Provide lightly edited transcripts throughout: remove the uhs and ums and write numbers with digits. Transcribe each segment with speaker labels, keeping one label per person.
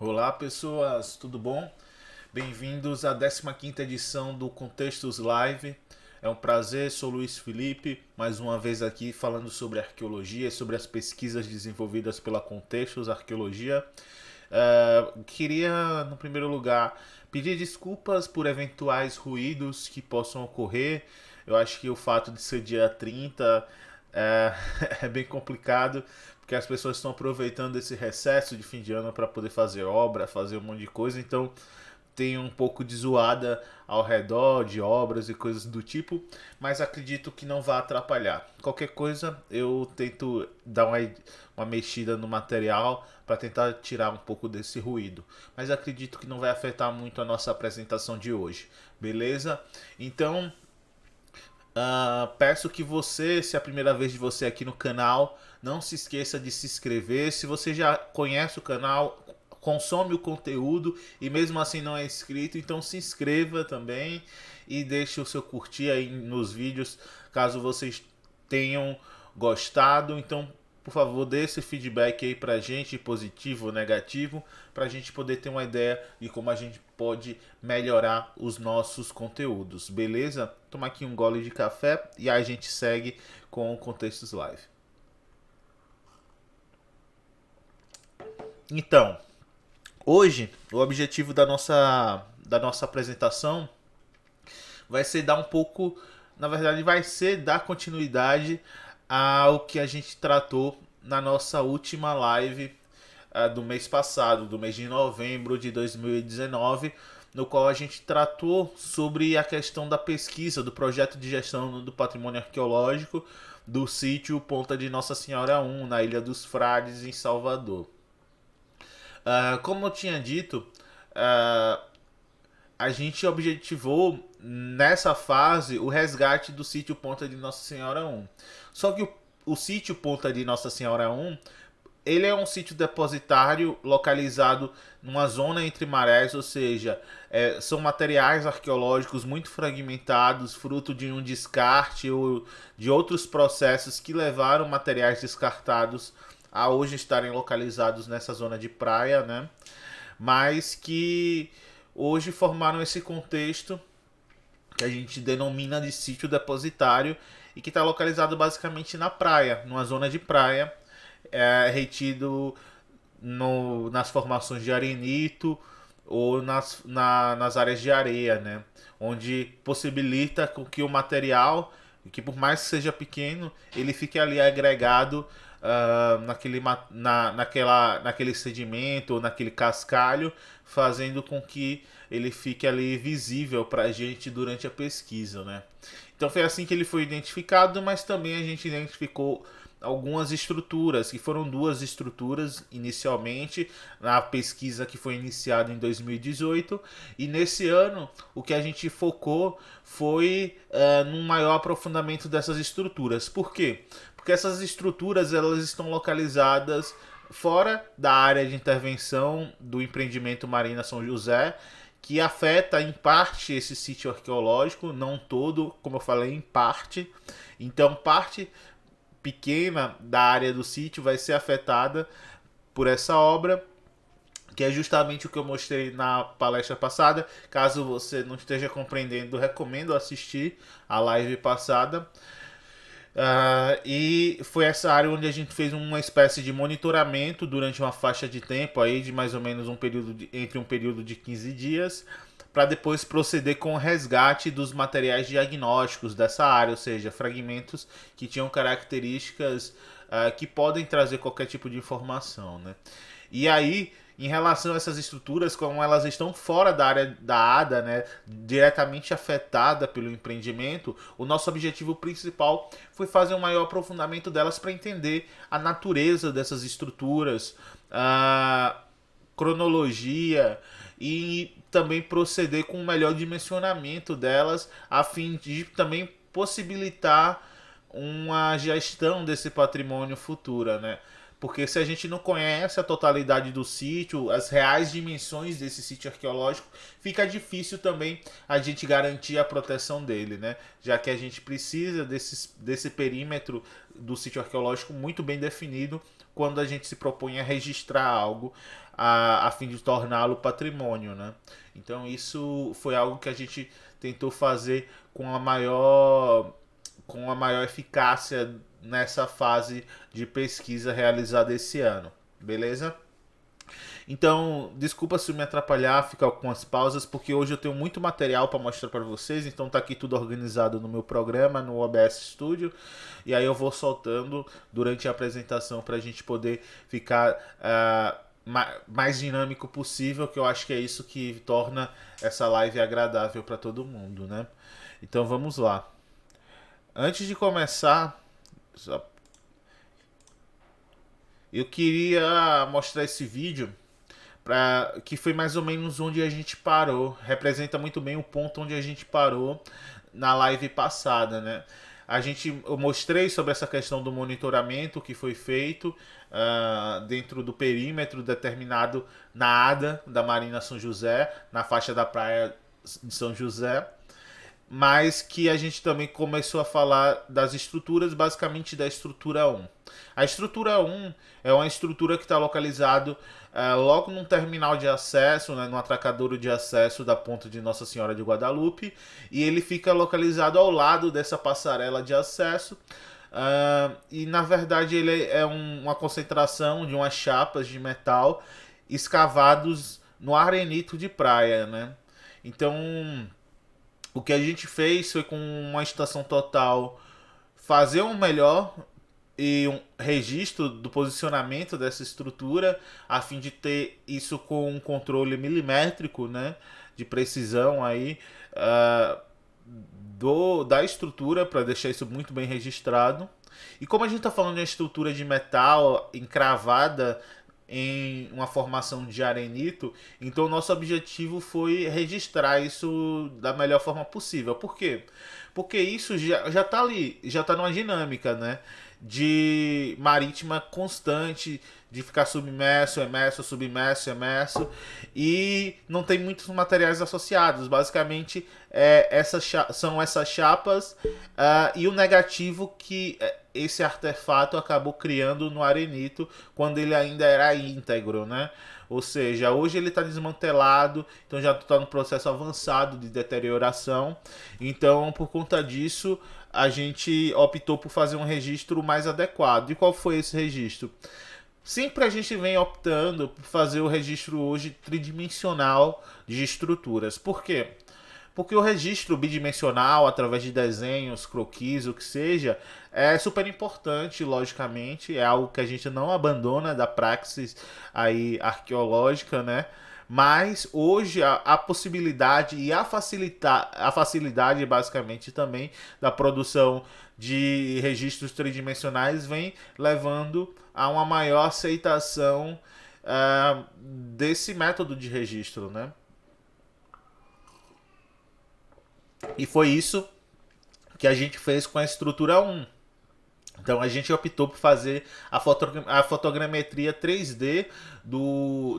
Speaker 1: Olá pessoas, tudo bom? Bem-vindos à 15ª edição do Contextos Live. É um prazer, sou Luiz Felipe, mais uma vez aqui falando sobre arqueologia e sobre as pesquisas desenvolvidas pela Contextos Arqueologia. Queria, no primeiro lugar, pedir desculpas por eventuais ruídos que possam ocorrer. Eu acho que o fato de ser dia 30 é, é bem complicado, porque as pessoas estão aproveitando esse recesso de fim de ano para poder fazer obra, fazer um monte de coisa, então tem um pouco de zoada ao redor de obras e coisas do tipo, mas acredito que não vai atrapalhar. Qualquer coisa eu tento dar uma mexida no material para tentar tirar um pouco desse ruído, mas acredito que não vai afetar muito a nossa apresentação de hoje, beleza? Então peço que você, se é a primeira vez de você aqui no canal, não se esqueça de se inscrever. Se você já conhece o canal, consome o conteúdo e mesmo assim não é inscrito, então se inscreva também e deixe o seu curtir aí nos vídeos, caso vocês tenham gostado. Então, por favor, dê esse feedback aí pra gente, positivo ou negativo, pra gente poder ter uma ideia de como a gente pode melhorar os nossos conteúdos, beleza? Toma aqui um gole de café e a gente segue com o Contextos Live. Então, hoje o objetivo da nossa apresentação vai ser dar um pouco, na verdade, vai ser dar continuidade ao que a gente tratou na nossa última live do mês passado, do mês de novembro de 2019, no qual a gente tratou sobre a questão da pesquisa do projeto de gestão do patrimônio arqueológico do sítio Ponta de Nossa Senhora 1, na Ilha dos Frades, em Salvador. Como eu tinha dito, uh, a gente objetivou nessa fase o resgate do sítio Ponta de Nossa Senhora 1. Só que o sítio Ponta de Nossa Senhora 1, ele é um sítio depositário localizado numa zona entre marés, ou seja, são materiais arqueológicos muito fragmentados, fruto de um descarte ou de outros processos que levaram materiais descartados a hoje estarem localizados nessa zona de praia, né? Mas que hoje formaram esse contexto que a gente denomina de sítio depositário e que está localizado basicamente na praia, numa zona de praia, retido nas formações de arenito ou nas áreas de areia, né? Onde possibilita com que o material, que por mais que seja pequeno, ele fique ali agregado naquele sedimento ou naquele cascalho, fazendo com que ele fique ali visível para a gente durante a pesquisa, né? Então foi assim que ele foi identificado, mas também a gente identificou algumas estruturas, que foram duas estruturas inicialmente, na pesquisa que foi iniciada em 2018, e nesse ano o que a gente focou foi num maior aprofundamento dessas estruturas. Por quê? Porque essas estruturas elas estão localizadas fora da área de intervenção do empreendimento Marina São José, que afeta em parte esse sítio arqueológico, não todo, como eu falei, em parte. Então, parte pequena da área do sítio vai ser afetada por essa obra, que é justamente o que eu mostrei na palestra passada. Caso você não esteja compreendendo, recomendo assistir a live passada. E foi essa área onde a gente fez uma espécie de monitoramento durante uma faixa de tempo aí de mais ou menos entre um período de 15 dias, para depois proceder com o resgate dos materiais diagnósticos dessa área, ou seja, fragmentos que tinham características que podem trazer qualquer tipo de informação, né? E aí, em relação a essas estruturas, como elas estão fora da área da ADA, né, diretamente afetada pelo empreendimento, o nosso objetivo principal foi fazer um maior aprofundamento delas para entender a natureza dessas estruturas, a cronologia e também proceder com um melhor dimensionamento delas, a fim de também possibilitar uma gestão desse patrimônio futura, né? porque se a gente não conhece a totalidade do sítio, as reais dimensões desse sítio arqueológico, fica difícil também a gente garantir a proteção dele, né? Já que a gente precisa desse perímetro do sítio arqueológico muito bem definido quando a gente se propõe a registrar algo a fim de torná-lo patrimônio, né? Então isso foi algo que a gente tentou fazer com a maior eficácia nessa fase de pesquisa realizada esse ano, beleza? Então, desculpa se me atrapalhar, ficar com as pausas, porque hoje eu tenho muito material para mostrar para vocês, então tá aqui tudo organizado no meu programa, no OBS Studio, e aí eu vou soltando durante a apresentação para a gente poder ficar mais dinâmico possível, que eu acho que é isso que torna essa live agradável para todo mundo, né? Então vamos lá. Antes de começar, eu queria mostrar esse vídeo que foi mais ou menos onde a gente parou. Representa muito bem o ponto onde a gente parou na live passada, né? Eu mostrei sobre essa questão do monitoramento que foi feito dentro do perímetro determinado na ADA da Marina São José, na faixa da praia de São José, mas que a gente também começou a falar das estruturas, basicamente da estrutura 1. A estrutura 1 é uma estrutura que está localizado logo num terminal de acesso, né, no atracadouro de acesso da ponte de Nossa Senhora de Guadalupe, e ele fica localizado ao lado dessa passarela de acesso. E na verdade ele é uma concentração de umas chapas de metal escavados no arenito de praia, né? Então o que a gente fez foi, com uma estação total, fazer um melhor e um registro do posicionamento dessa estrutura, a fim de ter isso com um controle milimétrico, né, de precisão aí, da estrutura, para deixar isso muito bem registrado. E como a gente está falando de uma estrutura de metal encravada em uma formação de arenito, então o nosso objetivo foi registrar isso da melhor forma possível. Por quê? Porque isso já tá ali, já tá numa dinâmica, né, de marítima constante, de ficar submerso, emerso, submerso, emerso, e não tem muitos materiais associados. Basicamente, são essas chapas e o negativo que esse artefato acabou criando no arenito quando ele ainda era íntegro, né? Ou seja, hoje ele está desmantelado, então já está no processo avançado de deterioração. Então, por conta disso, a gente optou por fazer um registro mais adequado. E qual foi esse registro? Sempre a gente vem optando por fazer o registro hoje tridimensional de estruturas. Por quê? Porque o registro bidimensional, através de desenhos, croquis, o que seja, é super importante, logicamente. É algo que a gente não abandona da praxis aí arqueológica, né? Mas hoje a possibilidade e a facilidade, basicamente, também da produção de registros tridimensionais vem levando a uma maior aceitação desse método de registro, né? E foi isso que a gente fez com a estrutura 1. Então a gente optou por fazer a fotogrametria 3D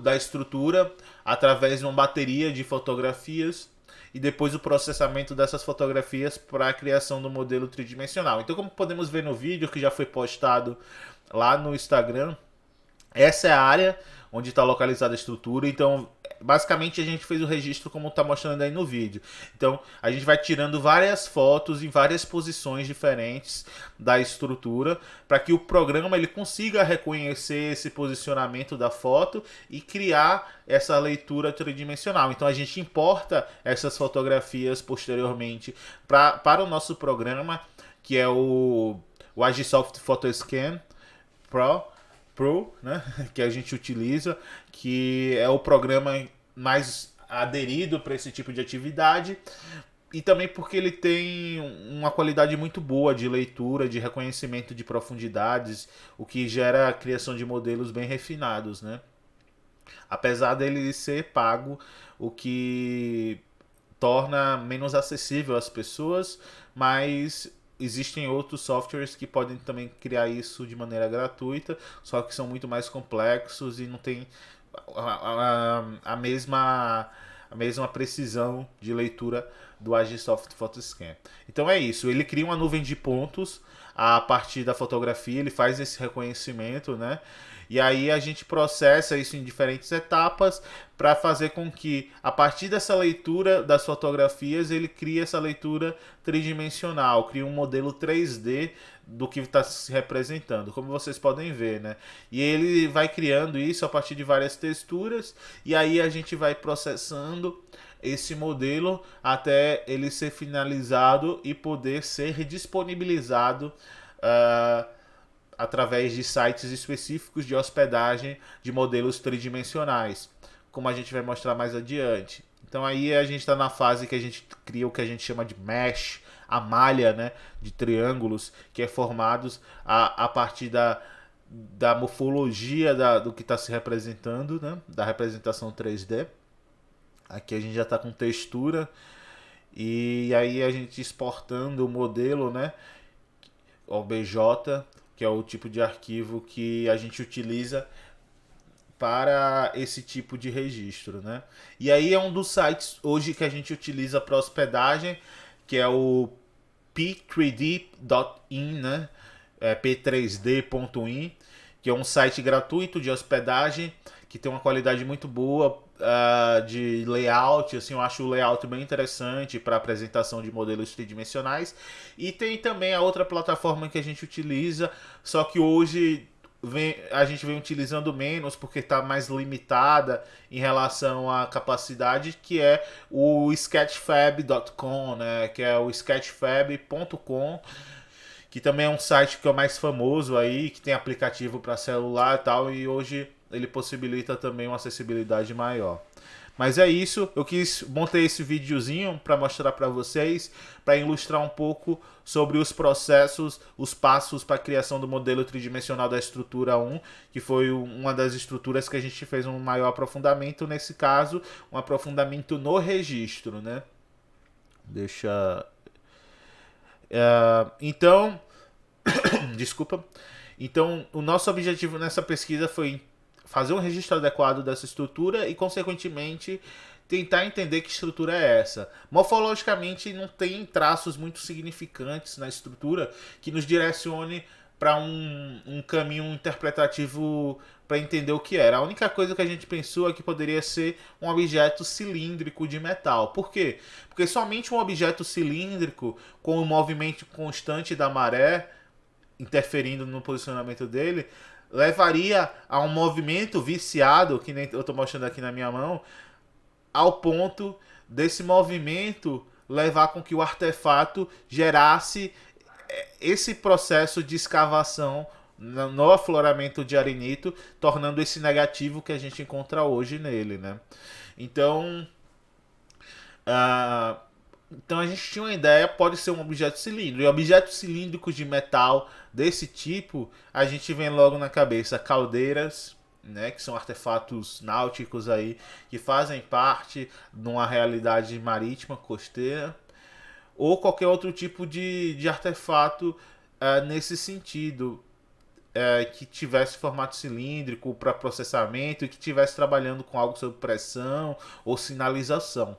Speaker 1: da estrutura através de uma bateria de fotografias e depois o processamento dessas fotografias para a criação do modelo tridimensional. Então, como podemos ver no vídeo que já foi postado lá no Instagram, essa é a área onde está localizada a estrutura. Então, basicamente, a gente fez o registro como está mostrando aí no vídeo. Então, a gente vai tirando várias fotos em várias posições diferentes da estrutura para que o programa ele consiga reconhecer esse posicionamento da foto e criar essa leitura tridimensional. Então, a gente importa essas fotografias posteriormente para o nosso programa, que é o Agisoft Photoscan Pro, né, que a gente utiliza, que é o programa mais aderido para esse tipo de atividade, e também porque ele tem uma qualidade muito boa de leitura, de reconhecimento de profundidades, o que gera a criação de modelos bem refinados, né? Apesar dele ser pago, o que torna menos acessível às pessoas, mas existem outros softwares que podem também criar isso de maneira gratuita, só que são muito mais complexos e não tem a mesma precisão de leitura do Agisoft Photoscan. Então é isso, ele cria uma nuvem de pontos a partir da fotografia, ele faz esse reconhecimento, né? E aí a gente processa isso em diferentes etapas para fazer com que, a partir dessa leitura das fotografias, ele crie essa leitura tridimensional, cria um modelo 3D do que está se representando, como vocês podem ver, né? E ele vai criando isso a partir de várias texturas, e aí a gente vai processando esse modelo até ele ser finalizado e poder ser disponibilizado através de sites específicos de hospedagem de modelos tridimensionais, como a gente vai mostrar mais adiante. Então aí a gente está na fase que a gente cria o que a gente chama de mesh, a malha, né, de triângulos que é formados a partir da morfologia do que está se representando, né, da representação 3D. Aqui a gente já está com textura e aí a gente exportando o modelo, né, OBJ, que é o tipo de arquivo que a gente utiliza para esse tipo de registro, né? E aí é um dos sites hoje que a gente utiliza para hospedagem, que é o p3d.in, né? p3d.in, que é um site gratuito de hospedagem que tem uma qualidade muito boa de layout. Assim, eu acho o layout bem interessante para apresentação de modelos tridimensionais. E tem também a outra plataforma que a gente utiliza, só que hoje a gente vem utilizando menos porque está mais limitada em relação à capacidade, que é o sketchfab.com, né? Que é o sketchfab.com, que também é um site que é o mais famoso aí, que tem aplicativo para celular e tal, e hoje ele possibilita também uma acessibilidade maior. Mas é isso, eu montei esse videozinho para mostrar para vocês, para ilustrar um pouco sobre os processos, os passos para a criação do modelo tridimensional da estrutura 1, que foi uma das estruturas que a gente fez um maior aprofundamento, nesse caso, um aprofundamento no registro, né? Então, desculpa. Então, o nosso objetivo nessa pesquisa foi fazer um registro adequado dessa estrutura e, consequentemente, tentar entender que estrutura é essa. Morfologicamente, não tem traços muito significantes na estrutura que nos direcione para um caminho interpretativo para entender o que era. A única coisa que a gente pensou é que poderia ser um objeto cilíndrico de metal. Por quê? Porque somente um objeto cilíndrico com o movimento constante da maré interferindo no posicionamento dele levaria a um movimento viciado, que nem eu estou mostrando aqui na minha mão, ao ponto desse movimento levar com que o artefato gerasse esse processo de escavação no afloramento de arenito, tornando esse negativo que a gente encontra hoje nele, né? Então, então a gente tinha uma ideia, pode ser um objeto cilíndrico. E objetos cilíndricos de metal desse tipo, a gente vem logo na cabeça caldeiras, né, que são artefatos náuticos aí, que fazem parte de uma realidade marítima, costeira, ou qualquer outro tipo de artefato nesse sentido, que tivesse formato cilíndrico para processamento e que estivesse trabalhando com algo sob pressão ou sinalização.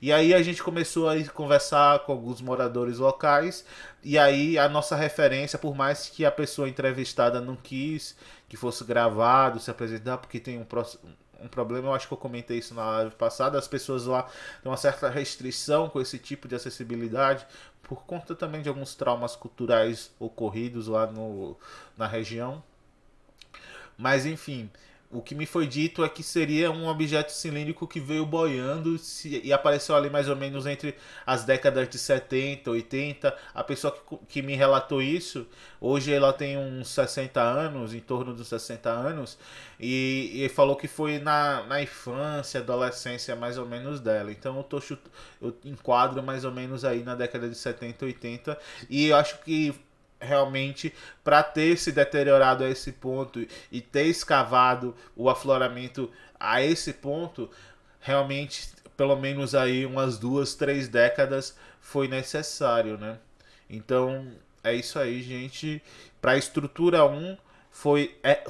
Speaker 1: E aí a gente começou a conversar com alguns moradores locais, e aí a nossa referência, por mais que a pessoa entrevistada não quis que fosse gravado, se apresentar, porque tem um problema, eu acho que eu comentei isso na live passada, as pessoas lá têm uma certa restrição com esse tipo de acessibilidade, por conta também de alguns traumas culturais ocorridos lá na região. Mas enfim, o que me foi dito é que seria um objeto cilíndrico que veio boiando e apareceu ali mais ou menos entre as décadas de 70, 80. A pessoa que me relatou isso, hoje ela tem uns 60 anos, em torno dos 60 anos, e falou que foi na infância, adolescência mais ou menos dela. Então eu enquadro mais ou menos aí na década de 70, 80, e eu acho que realmente, para ter se deteriorado a esse ponto e ter escavado o afloramento a esse ponto, realmente pelo menos aí umas 2, 3 décadas foi necessário, né? Então, é isso aí, gente. Para a estrutura um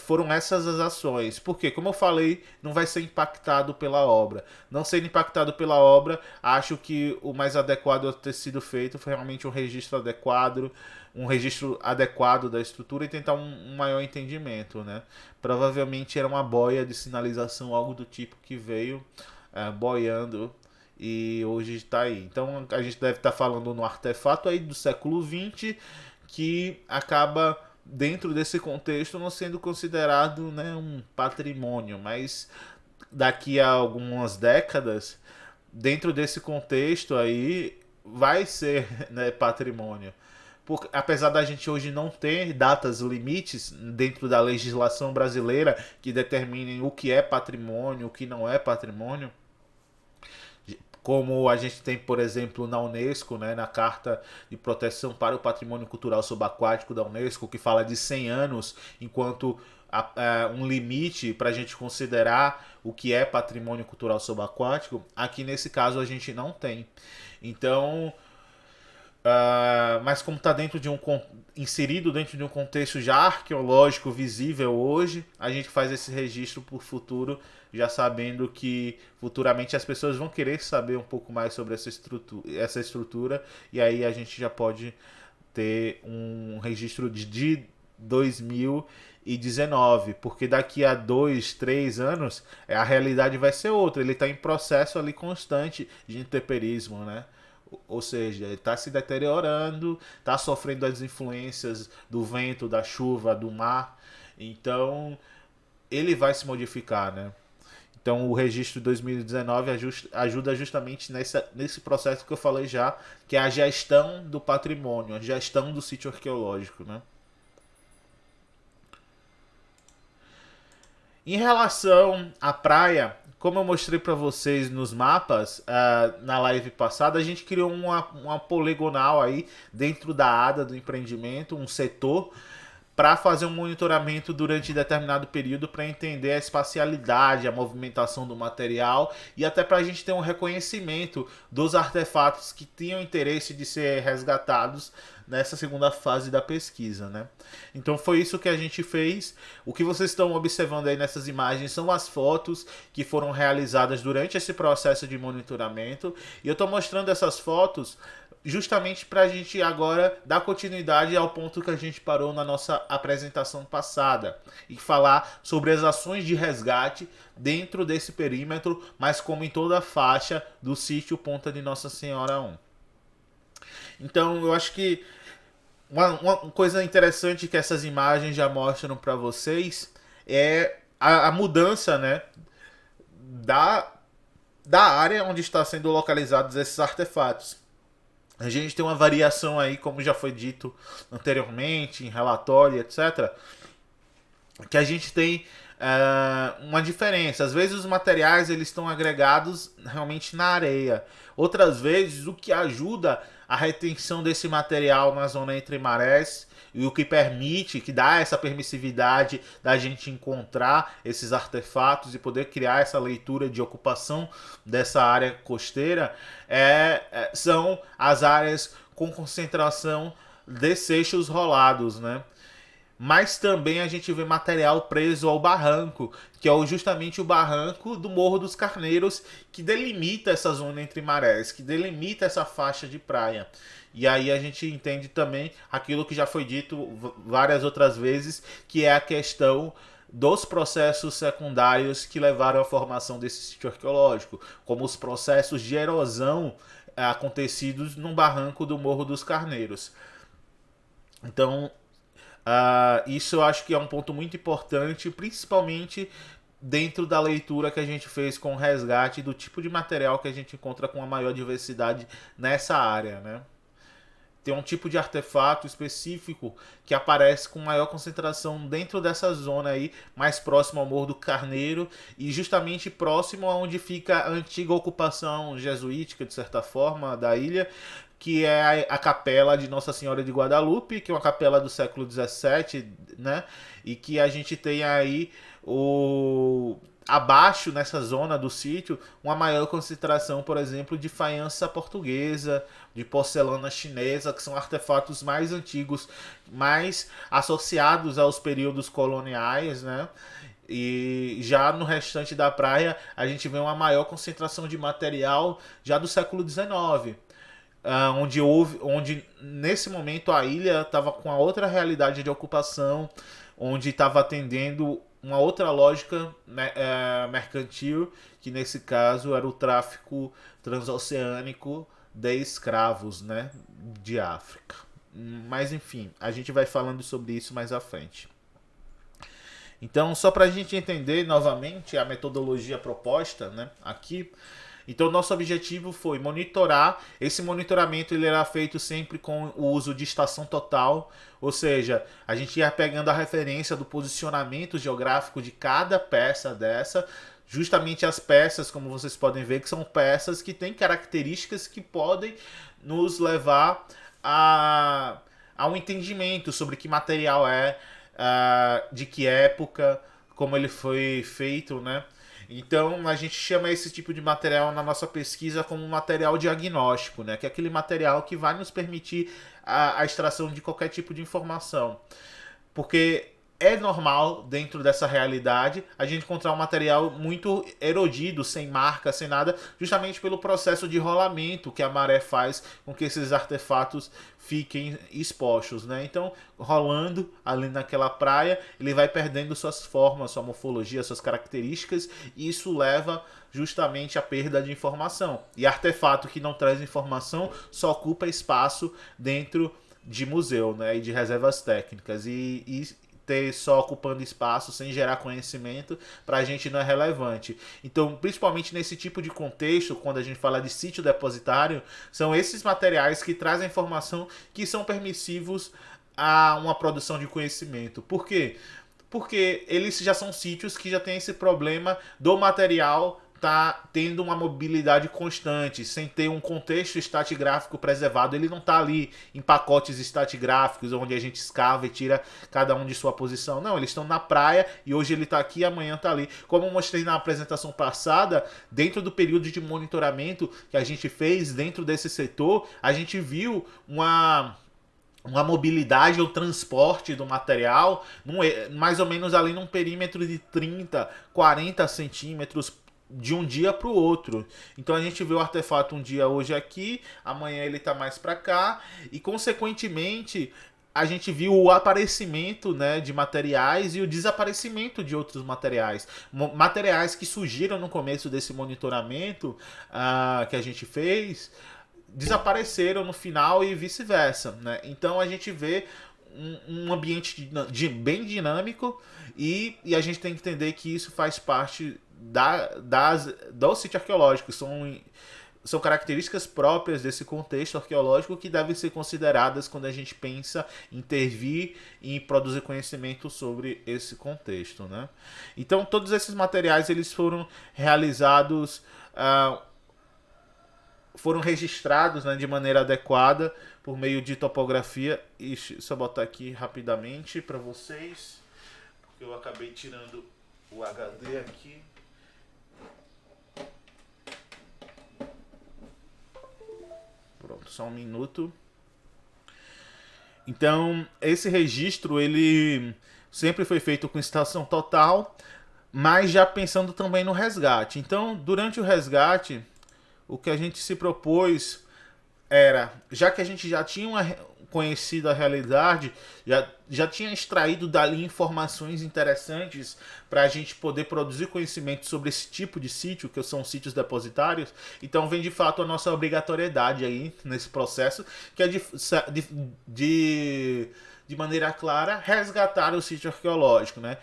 Speaker 1: foram essas as ações. Porque, como eu falei, não vai ser impactado pela obra. Não sendo impactado pela obra, acho que o mais adequado a ter sido feito foi realmente um registro adequado da estrutura e tentar um maior entendimento, né? Provavelmente era uma boia de sinalização, algo do tipo que veio boiando e hoje está aí. Então a gente deve estar falando no artefato aí do século XX que acaba dentro desse contexto não sendo considerado, né, um patrimônio, mas daqui a algumas décadas, dentro desse contexto aí, vai ser, né, patrimônio. Apesar da gente hoje não ter datas limites dentro da legislação brasileira que determinem o que é patrimônio, o que não é patrimônio, como a gente tem, por exemplo, na Unesco, né, na Carta de Proteção para o Patrimônio Cultural Subaquático da Unesco, que fala de 100 anos enquanto um limite para a gente considerar o que é patrimônio cultural subaquático, aqui nesse caso a gente não tem. Então, mas como está inserido dentro de um contexto já arqueológico visível hoje, a gente faz esse registro para o futuro, já sabendo que futuramente as pessoas vão querer saber um pouco mais sobre essa estrutura e aí a gente já pode ter um registro de 2019, porque daqui a 2, 3 anos a realidade vai ser outra. Ele está em processo ali constante de intemperismo, né? Ou seja, ele está se deteriorando, está sofrendo as influências do vento, da chuva, do mar. Então, ele vai se modificar, né? Então, o registro de 2019 ajuda justamente nesse processo que eu falei já, que é a gestão do patrimônio, a gestão do sítio arqueológico, né? Em relação à praia, como eu mostrei para vocês nos mapas na live passada, a gente criou uma poligonal aí dentro da ADA do empreendimento, um setor para fazer um monitoramento durante determinado período para entender a espacialidade, a movimentação do material e até para a gente ter um reconhecimento dos artefatos que tinham interesse de ser resgatados nessa segunda fase da pesquisa, né? Então foi isso que a gente fez. O que vocês estão observando aí nessas imagens são as fotos que foram realizadas durante esse processo de monitoramento e eu estou mostrando essas fotos justamente para a gente agora dar continuidade ao ponto que a gente parou na nossa apresentação passada e falar sobre as ações de resgate dentro desse perímetro, mas como em toda a faixa do sítio Ponta de Nossa Senhora 1. Então eu acho que uma coisa interessante que essas imagens já mostram para vocês é a mudança, né, da área onde está sendo localizados esses artefatos. A gente tem uma variação aí, como já foi dito anteriormente, em relatório, etc. Que a gente tem uma diferença. Às vezes os materiais eles estão agregados realmente na areia. Outras vezes o que ajuda a retenção desse material na zona entre marés e o que permite, que dá essa permissividade da gente encontrar esses artefatos e poder criar essa leitura de ocupação dessa área costeira são as áreas com concentração de seixos rolados, né? Mas também a gente vê material preso ao barranco, que é justamente o barranco do Morro dos Carneiros, que delimita essa zona entre marés, que delimita essa faixa de praia. E aí a gente entende também aquilo que já foi dito várias outras vezes, que é a questão dos processos secundários que levaram à formação desse sítio arqueológico, como os processos de erosão acontecidos no barranco do Morro dos Carneiros. Então, isso eu acho que é um ponto muito importante, principalmente dentro da leitura que a gente fez com o resgate do tipo de material que a gente encontra com a maior diversidade nessa área, né? Tem um tipo de artefato específico que aparece com maior concentração dentro dessa zona aí, mais próximo ao Morro do Carneiro e justamente próximo a onde fica a antiga ocupação jesuítica, de certa forma, da ilha, que é a capela de Nossa Senhora de Guadalupe, que é uma capela do século XVII, né? E que a gente tem aí abaixo, nessa zona do sítio, uma maior concentração, por exemplo, de faiança portuguesa, de porcelana chinesa, que são artefatos mais antigos, mais associados aos períodos coloniais, né? E já no restante da praia a gente vê uma maior concentração de material já do século XIX, onde nesse momento a ilha estava com a outra realidade de ocupação, onde estava atendendo uma outra lógica, né, mercantil, que nesse caso era o tráfico transoceânico de escravos, né, de África. Mas enfim, a gente vai falando sobre isso mais à frente. Então, só para a gente entender novamente a metodologia proposta, né, aqui, então nosso objetivo foi monitorar. Esse monitoramento ele era feito sempre com o uso de estação total, ou seja, a gente ia pegando a referência do posicionamento geográfico de cada peça dessa, justamente as peças, como vocês podem ver, que são peças que têm características que podem nos levar a um entendimento sobre que material é, de que época, como ele foi feito, né? Então a gente chama esse tipo de material na nossa pesquisa como material diagnóstico, né? Que é aquele material que vai nos permitir a extração de qualquer tipo de informação. Porque é normal, dentro dessa realidade, a gente encontrar um material muito erodido, sem marca, sem nada, justamente pelo processo de rolamento que a maré faz com que esses artefatos fiquem expostos, né? Então, rolando ali naquela praia, ele vai perdendo suas formas, sua morfologia, suas características, e isso leva justamente à perda de informação. E artefato que não traz informação só ocupa espaço dentro de museu, né, e de reservas técnicas, e ter só ocupando espaço sem gerar conhecimento para a gente não é relevante. Então, principalmente nesse tipo de contexto, quando a gente fala de sítio depositário, são esses materiais que trazem informação que são permissivos a uma produção de conhecimento. Por quê? Porque eles já são sítios que já tem esse problema do material tá tendo uma mobilidade constante, sem ter um contexto estratigráfico preservado. Ele não está ali em pacotes estratigráficos, onde a gente escava e tira cada um de sua posição. Não, eles estão na praia e hoje ele está aqui e amanhã está ali. Como eu mostrei na apresentação passada, dentro do período de monitoramento que a gente fez dentro desse setor, a gente viu uma mobilidade ou transporte do material mais ou menos ali num perímetro de 30, 40 centímetros de um dia para o outro. Então a gente vê o artefato um dia hoje aqui, amanhã ele está mais para cá, e consequentemente a gente viu o aparecimento, né, de materiais e o desaparecimento de outros materiais. Materiais que surgiram no começo desse monitoramento que a gente fez, desapareceram no final e vice-versa, né? Então a gente vê um ambiente bem dinâmico, e a gente tem que entender que isso faz parte do sítio arqueológico. São características próprias desse contexto arqueológico que devem ser consideradas quando a gente pensa em intervir e em produzir conhecimento sobre esse contexto, né? Então todos esses materiais eles foram realizados, foram registrados, né, de maneira adequada por meio de topografia. Ixi, só botar aqui rapidamente para vocês, porque eu acabei tirando o HD aqui. Pronto, só um minuto. Então, esse registro ele sempre foi feito com estação total, mas já pensando também no resgate. Então, durante o resgate, o que a gente se propôs era, já que a gente já tinha conhecido a realidade, já tinha extraído dali informações interessantes para a gente poder produzir conhecimento sobre esse tipo de sítio, que são sítios depositários. Então vem de fato a nossa obrigatoriedade aí nesse processo, que é de maneira clara resgatar o sítio arqueológico, né?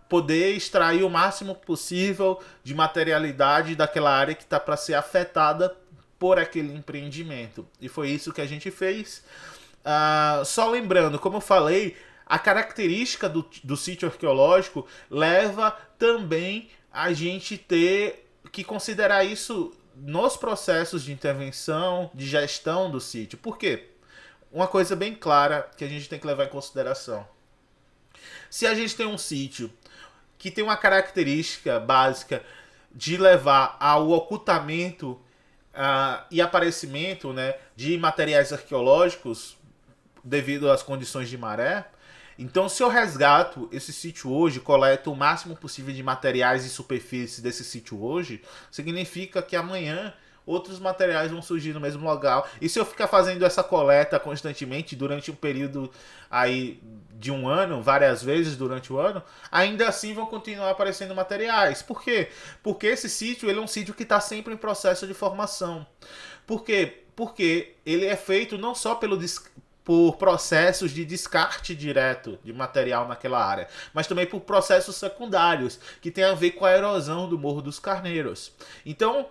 Speaker 1: Poder extrair o máximo possível de materialidade daquela área que está para ser afetada por aquele empreendimento. E foi isso que a gente fez. Só lembrando, como eu falei, a característica do sítio arqueológico leva também a gente ter que considerar isso nos processos de intervenção, de gestão do sítio. Por quê? Uma coisa bem clara que a gente tem que levar em consideração. Se a gente tem um sítio que tem uma característica básica de levar ao ocultamento e aparecimento, né, de materiais arqueológicos devido às condições de maré. Então, se eu resgato esse sítio hoje, coleto o máximo possível de materiais e superfície desse sítio hoje, significa que amanhã outros materiais vão surgir no mesmo local. E se eu ficar fazendo essa coleta constantemente durante um período aí de um ano, várias vezes durante o ano, ainda assim vão continuar aparecendo materiais. Por quê? Porque esse sítio ele é um sítio que está sempre em processo de formação. Por quê? Porque ele é feito não só por processos de descarte direto de material naquela área, mas também por processos secundários, que tem a ver com a erosão do Morro dos Carneiros. Então,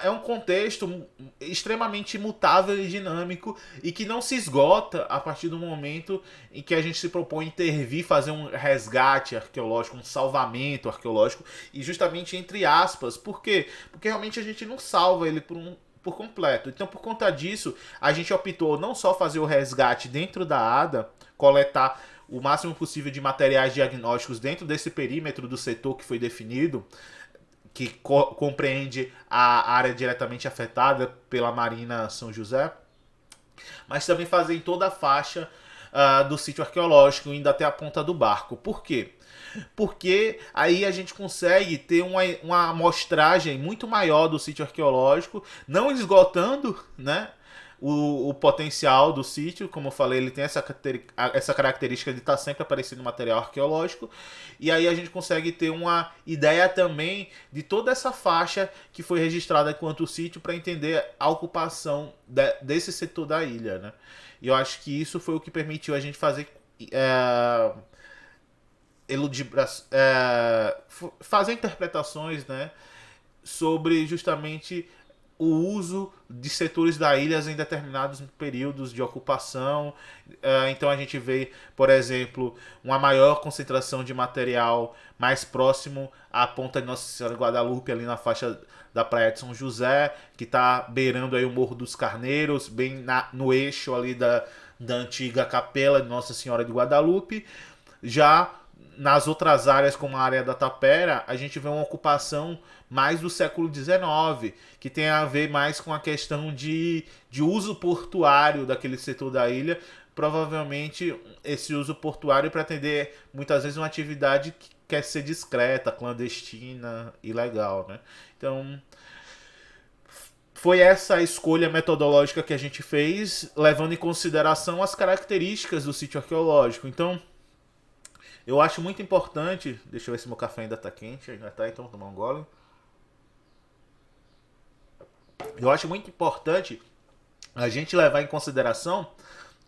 Speaker 1: é um contexto extremamente mutável e dinâmico e que não se esgota a partir do momento em que a gente se propõe intervir, fazer um resgate arqueológico, um salvamento arqueológico, e justamente entre aspas. Por quê? Porque realmente a gente não salva ele por completo. Então, por conta disso, a gente optou não só fazer o resgate dentro da ADA, coletar o máximo possível de materiais diagnósticos dentro desse perímetro do setor que foi definido, que compreende a área diretamente afetada pela Marina São José, mas também fazer em toda a faixa do sítio arqueológico, indo até a ponta do barco. Por quê? Porque aí a gente consegue ter uma amostragem muito maior do sítio arqueológico, não esgotando, né, o potencial do sítio. Como eu falei, ele tem essa característica de estar sempre aparecendo material arqueológico, e aí a gente consegue ter uma ideia também de toda essa faixa que foi registrada enquanto sítio para entender a ocupação desse setor da ilha, né? E eu acho que isso foi o que permitiu a gente fazer fazer interpretações, né, sobre justamente o uso de setores da ilha em determinados períodos de ocupação. Então a gente vê, por exemplo, uma maior concentração de material mais próximo à ponta de Nossa Senhora de Guadalupe, ali na faixa da Praia de São José, que está beirando aí o Morro dos Carneiros, bem no eixo ali da antiga capela de Nossa Senhora de Guadalupe. Já nas outras áreas, como a área da Tapera, a gente vê uma ocupação mais do século XIX, que tem a ver mais com a questão de uso portuário daquele setor da ilha. Provavelmente esse uso portuário para atender muitas vezes uma atividade que quer ser discreta, clandestina, ilegal, né? Então, foi essa a escolha metodológica que a gente fez, levando em consideração as características do sítio arqueológico. Então, eu acho muito importante. Deixa eu ver se meu café ainda está quente. Ainda está, então vou tomar um gole. Eu acho muito importante a gente levar em consideração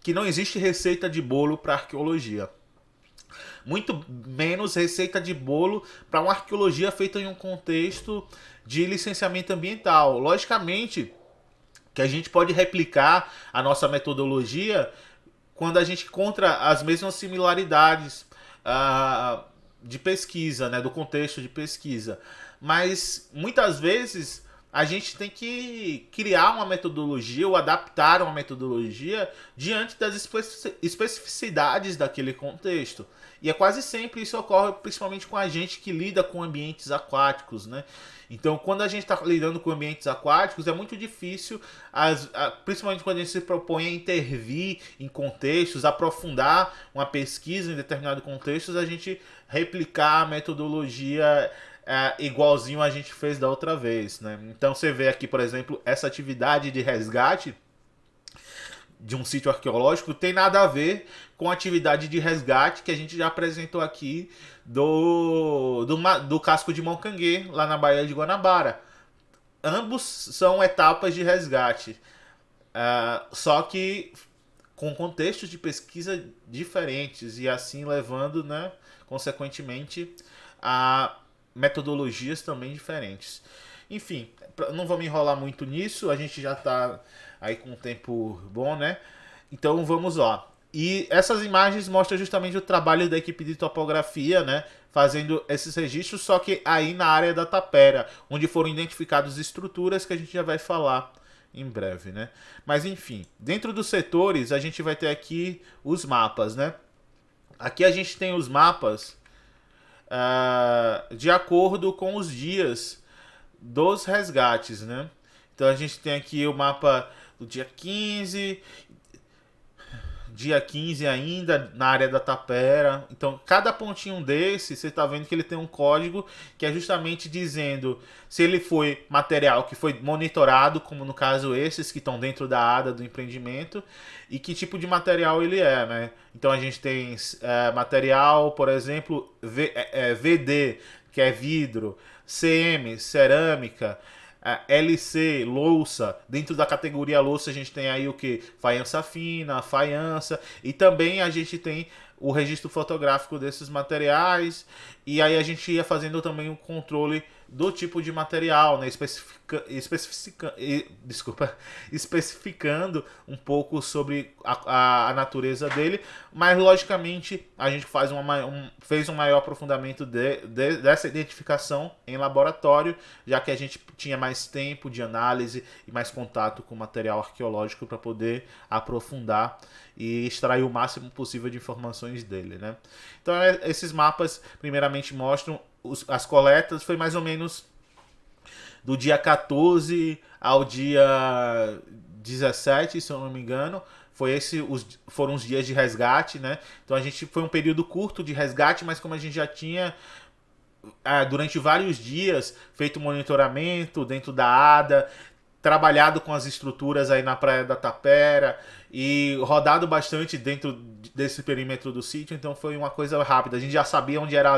Speaker 1: que não existe receita de bolo para arqueologia. Muito menos receita de bolo para uma arqueologia feita em um contexto de licenciamento ambiental. Logicamente que a gente pode replicar a nossa metodologia quando a gente encontra as mesmas similaridades de pesquisa, né, do contexto de pesquisa. Mas muitas vezes a gente tem que criar uma metodologia ou adaptar uma metodologia diante das especificidades daquele contexto. E é quase sempre isso ocorre, principalmente com a gente que lida com ambientes aquáticos, né? Então, quando a gente está lidando com ambientes aquáticos, é muito difícil, principalmente quando a gente se propõe a intervir em contextos, aprofundar uma pesquisa em determinado contexto, a gente replicar a metodologia igualzinho a gente fez da outra vez, né? Então, você vê aqui, por exemplo, essa atividade de resgate de um sítio arqueológico tem nada a ver com a atividade de resgate que a gente já apresentou aqui do casco de Moncanguê, lá na Baía de Guanabara. Ambos são etapas de resgate, só que com contextos de pesquisa diferentes e assim levando, né, consequentemente, a metodologias também diferentes. Enfim, não vou me enrolar muito nisso, a gente já está aí com um tempo bom, né? Então vamos lá. E essas imagens mostram justamente o trabalho da equipe de topografia, né, fazendo esses registros, só que aí na área da Tapera, onde foram identificadas estruturas que a gente já vai falar em breve, né? Mas enfim, dentro dos setores a gente vai ter aqui os mapas, né? Aqui a gente tem os mapas de acordo com os dias dos resgates, né? Então a gente tem aqui o mapa do dia 15 ainda, na área da Tapera. Então, cada pontinho desse, você está vendo que ele tem um código que é justamente dizendo se ele foi material que foi monitorado, como no caso esses que estão dentro da ADA do empreendimento, e que tipo de material ele é, né? Então, a gente tem material, por exemplo, VD, que é vidro, CM, cerâmica, LC, louça. Dentro da categoria louça a gente tem aí o que? Faiança fina, faiança. E também a gente tem o registro fotográfico desses materiais. E aí a gente ia fazendo também o controle do tipo de material, né? Especificando um pouco sobre a natureza dele, mas logicamente a gente fez um maior aprofundamento dessa identificação em laboratório, já que a gente tinha mais tempo de análise e mais contato com o material arqueológico para poder aprofundar e extrair o máximo possível de informações dele, né? Então esses mapas primeiramente mostram as coletas, foi mais ou menos do dia 14 ao dia 17, se eu não me engano. Foram os dias de resgate, né? Então a gente foi um período curto de resgate, mas como a gente já tinha durante vários dias feito monitoramento dentro da ADA, trabalhado com as estruturas aí na Praia da Tapera e rodado bastante dentro desse perímetro do sítio, então foi uma coisa rápida. A gente já sabia onde eram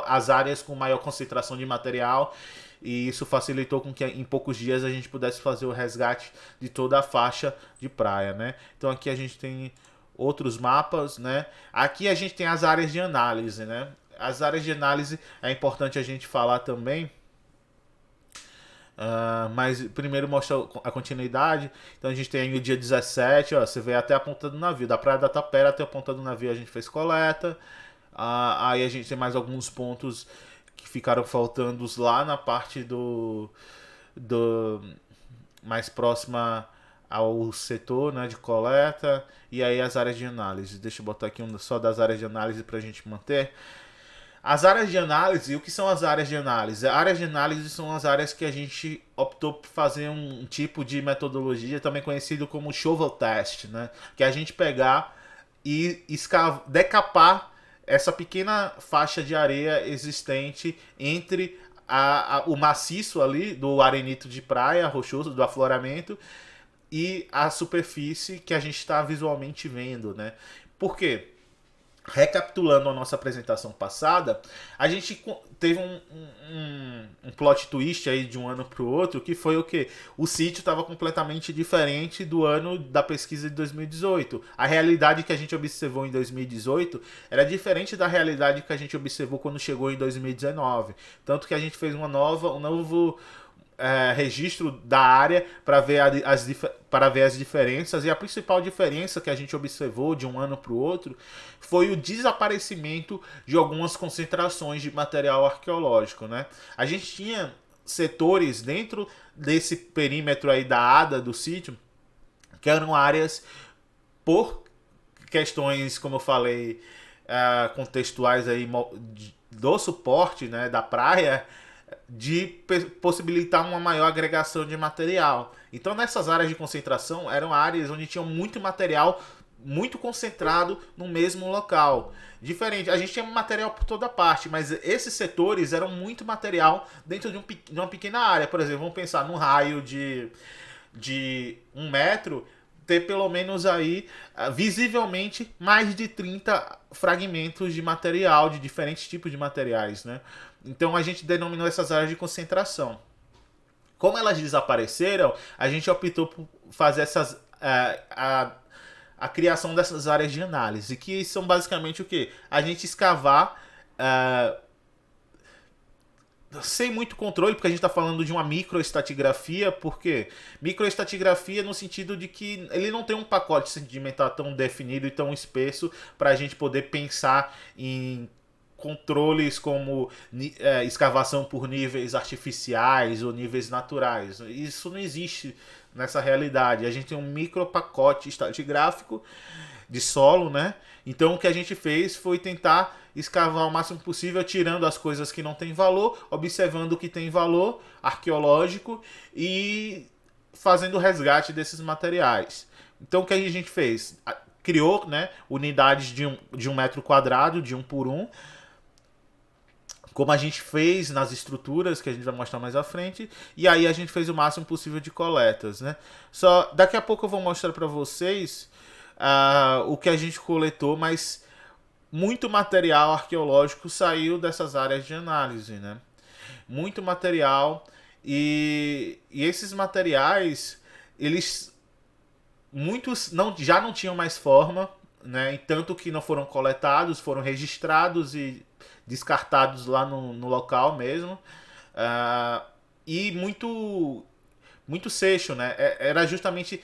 Speaker 1: as áreas com maior concentração de material e isso facilitou com que em poucos dias a gente pudesse fazer o resgate de toda a faixa de praia, né? Então aqui a gente tem outros mapas, né? Aqui a gente tem as áreas de análise, né? As áreas de análise é importante a gente falar também. Mas primeiro mostra a continuidade. Então a gente tem aí o dia 17, ó, você vê até a ponta do navio. Da Praia da Tapera até a ponta do navio a gente fez coleta. Aí a gente tem mais alguns pontos que ficaram faltando lá na parte do mais próxima ao setor, né, de coleta. E aí as áreas de análise. Deixa eu botar aqui só das áreas de análise para a gente manter. As áreas de análise, o que são as áreas de análise? As áreas de análise são as áreas que a gente optou por fazer um tipo de metodologia, também conhecido como shovel test, né? Que é a gente pegar e decapar essa pequena faixa de areia existente entre o maciço ali do arenito de praia, rochoso, do afloramento, e a superfície que a gente está visualmente vendo, né? Por quê? Recapitulando a nossa apresentação passada, a gente teve um plot twist aí de um ano para o outro, que foi o que? O sítio estava completamente diferente do ano da pesquisa de 2018. A realidade que a gente observou em 2018 era diferente da realidade que a gente observou quando chegou em 2019. Tanto que a gente fez um novo registro da área para ver as diferenças, e a principal diferença que a gente observou de um ano para o outro foi o desaparecimento de algumas concentrações de material arqueológico, né? A gente tinha setores dentro desse perímetro aí da ADA do sítio que eram áreas, por questões, como eu falei, contextuais aí do suporte, né, da praia, de possibilitar uma maior agregação de material. Então nessas áreas de concentração eram áreas onde tinha muito material muito concentrado no mesmo local. Diferente, a gente tinha material por toda parte, mas esses setores eram muito material dentro de uma pequena área. Por exemplo, vamos pensar num raio de 1 metro, ter pelo menos aí visivelmente mais de 30 fragmentos de material, de diferentes tipos de materiais, né? Então a gente denominou essas áreas de concentração. Como elas desapareceram, a gente optou por fazer a criação dessas áreas de análise, que são basicamente o que? A gente escavar sem muito controle, porque a gente está falando de uma microestratigrafia. Por quê? Microestratigrafia no sentido de que ele não tem um pacote sedimentar tão definido e tão espesso para a gente poder pensar em controles como escavação por níveis artificiais ou níveis naturais. Isso não existe nessa realidade. A gente tem um micro pacote estratigráfico de solo, né? Então o que a gente fez foi tentar escavar o máximo possível, tirando as coisas que não têm valor, observando o que tem valor arqueológico e fazendo o resgate desses materiais. Então o que a gente fez? Criou, né, unidades de um metro quadrado, de 1 por 1, como a gente fez nas estruturas, que a gente vai mostrar mais à frente, e aí a gente fez o máximo possível de coletas, né? Só daqui a pouco eu vou mostrar para vocês o que a gente coletou, mas muito material arqueológico saiu dessas áreas de análise, né? Muito material, e esses materiais, eles muitos já não tinham mais forma, né? Tanto que não foram coletados, foram registrados e descartados lá no local mesmo. E muito seixo, né? Era justamente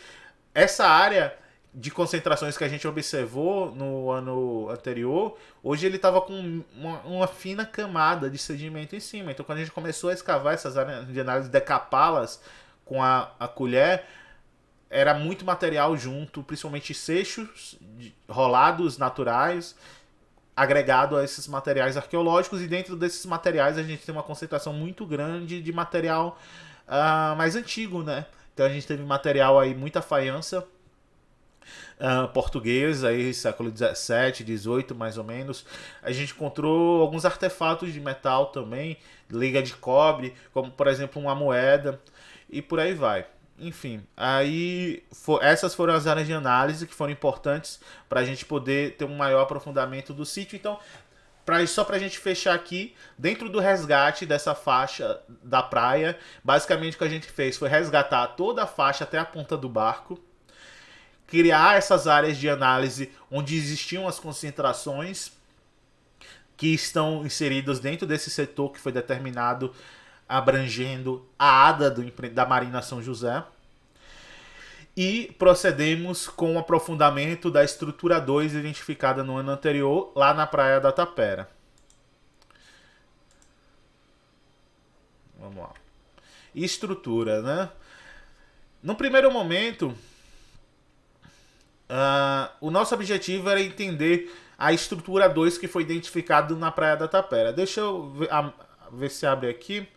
Speaker 1: essa área de concentrações que a gente observou no ano anterior. Hoje ele estava com uma fina camada de sedimento em cima. Então quando a gente começou a escavar essas áreas de análise, decapá-las com a colher, era muito material junto, principalmente seixos rolados naturais, agregado a esses materiais arqueológicos, e dentro desses materiais a gente tem uma concentração muito grande de material mais antigo, né? Então a gente teve material aí, muita faiança portuguesa, aí, século 17, 18 mais ou menos. A gente encontrou alguns artefatos de metal também, liga de cobre, como por exemplo uma moeda, e por aí vai. Enfim, aí essas foram as áreas de análise que foram importantes para a gente poder ter um maior aprofundamento do sítio. Então, só para a gente fechar aqui, dentro do resgate dessa faixa da praia, basicamente o que a gente fez foi resgatar toda a faixa até a ponta do barco, criar essas áreas de análise onde existiam as concentrações que estão inseridas dentro desse setor que foi determinado, abrangendo a ADA da Marina São José. E procedemos com o aprofundamento da estrutura 2 identificada no ano anterior, lá na Praia da Tapera. Vamos lá. Estrutura, né? No primeiro momento, o nosso objetivo era entender a estrutura 2 que foi identificada na Praia da Tapera. Deixa eu ver se abre aqui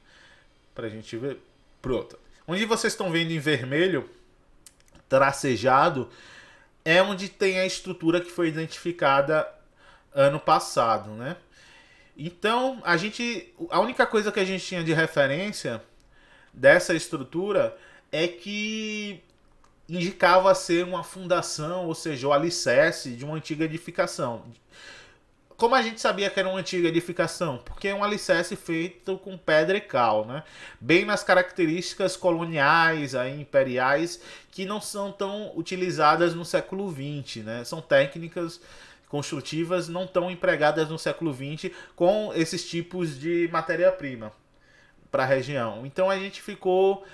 Speaker 1: pra gente ver. Pronto. Onde vocês estão vendo em vermelho, tracejado, é onde tem a estrutura que foi identificada ano passado, né? Então, a única coisa que a gente tinha de referência dessa estrutura é que indicava ser uma fundação, ou seja, o alicerce de uma antiga edificação. Como a gente sabia que era uma antiga edificação? Porque é um alicerce feito com pedra e cal, né? Bem nas características coloniais, imperiais, que não são tão utilizadas no século XX, né? São técnicas construtivas não tão empregadas no século XX com esses tipos de matéria-prima para a região. Então a gente ficou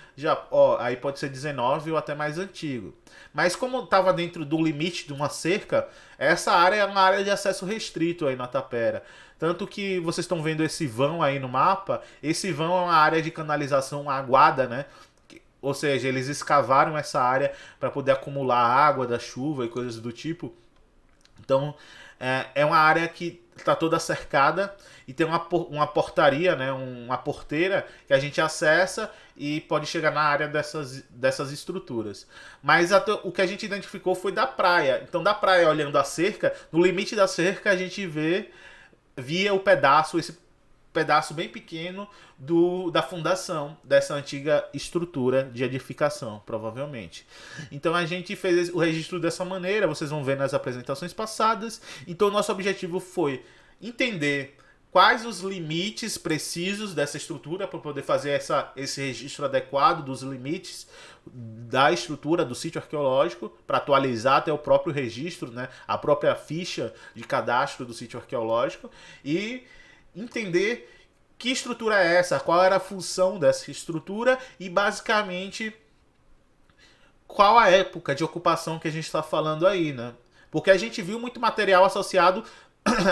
Speaker 1: aí pode ser 19 ou até mais antigo. Mas como estava dentro do limite de uma cerca, essa área é uma área de acesso restrito aí na Tapera. Tanto que vocês estão vendo esse vão aí no mapa, esse vão é uma área de canalização aguada, né? Ou seja, eles escavaram essa área para poder acumular água da chuva e coisas do tipo. Então é uma área que está toda cercada e tem uma portaria, né, uma porteira que a gente acessa e pode chegar na área dessas estruturas. Mas o que a gente identificou foi da praia. Então, da praia, olhando a cerca, no limite da cerca a gente via esse pedaço bem pequeno da fundação dessa antiga estrutura de edificação, provavelmente. Então a gente fez o registro dessa maneira, vocês vão ver nas apresentações passadas. Então nosso objetivo foi entender quais os limites precisos dessa estrutura para poder fazer esse registro adequado dos limites da estrutura do sítio arqueológico, para atualizar até o próprio registro, né, a própria ficha de cadastro do sítio arqueológico, e entender que estrutura é essa, qual era a função dessa estrutura e basicamente qual a época de ocupação que a gente está falando aí, né? Porque a gente viu muito material associado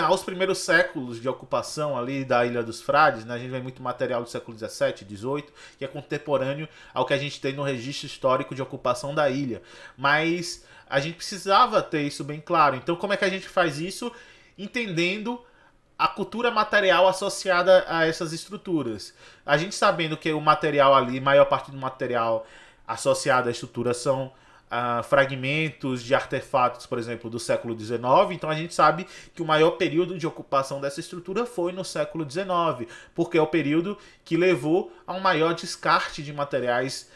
Speaker 1: aos primeiros séculos de ocupação ali da Ilha dos Frades, né, a gente vê muito material do século XVII, XVIII, que é contemporâneo ao que a gente tem no registro histórico de ocupação da ilha. Mas a gente precisava ter isso bem claro. Então, como é que a gente faz isso? Entendendo a cultura material associada a essas estruturas. A gente sabendo que o material ali, maior parte do material associado à estrutura são fragmentos de artefatos, por exemplo, do século XIX. Então a gente sabe que o maior período de ocupação dessa estrutura foi no século XIX, porque é o período que levou a um maior descarte de materiais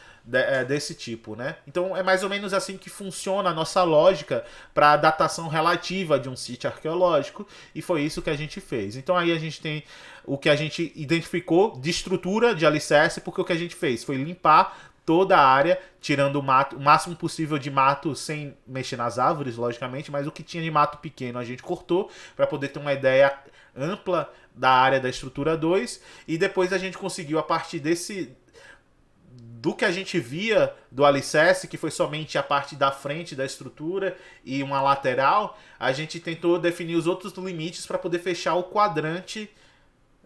Speaker 1: desse tipo, né? Então é mais ou menos assim que funciona a nossa lógica para a datação relativa de um sítio arqueológico, e foi isso que a gente fez. Então aí a gente tem o que a gente identificou de estrutura de alicerce, porque o que a gente fez foi limpar toda a área, tirando o mato, o máximo possível de mato, sem mexer nas árvores, logicamente, mas o que tinha de mato pequeno a gente cortou para poder ter uma ideia ampla da área da estrutura 2, e depois a gente conseguiu, a partir do que a gente via do alicerce, que foi somente a parte da frente da estrutura e uma lateral, a gente tentou definir os outros limites para poder fechar o quadrante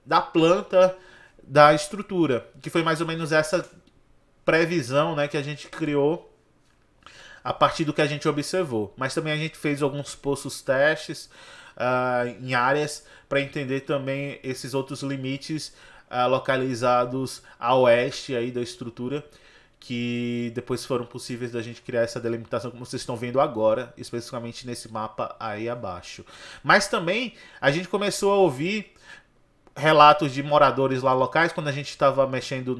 Speaker 1: da planta da estrutura, que foi mais ou menos essa previsão, né, que a gente criou a partir do que a gente observou. Mas também a gente fez alguns poços testes em áreas para entender também esses outros limites localizados a oeste aí da estrutura, que depois foram possíveis da gente criar essa delimitação, como vocês estão vendo agora, especificamente nesse mapa aí abaixo. Mas também a gente começou a ouvir relatos de moradores lá locais, quando a gente estava mexendo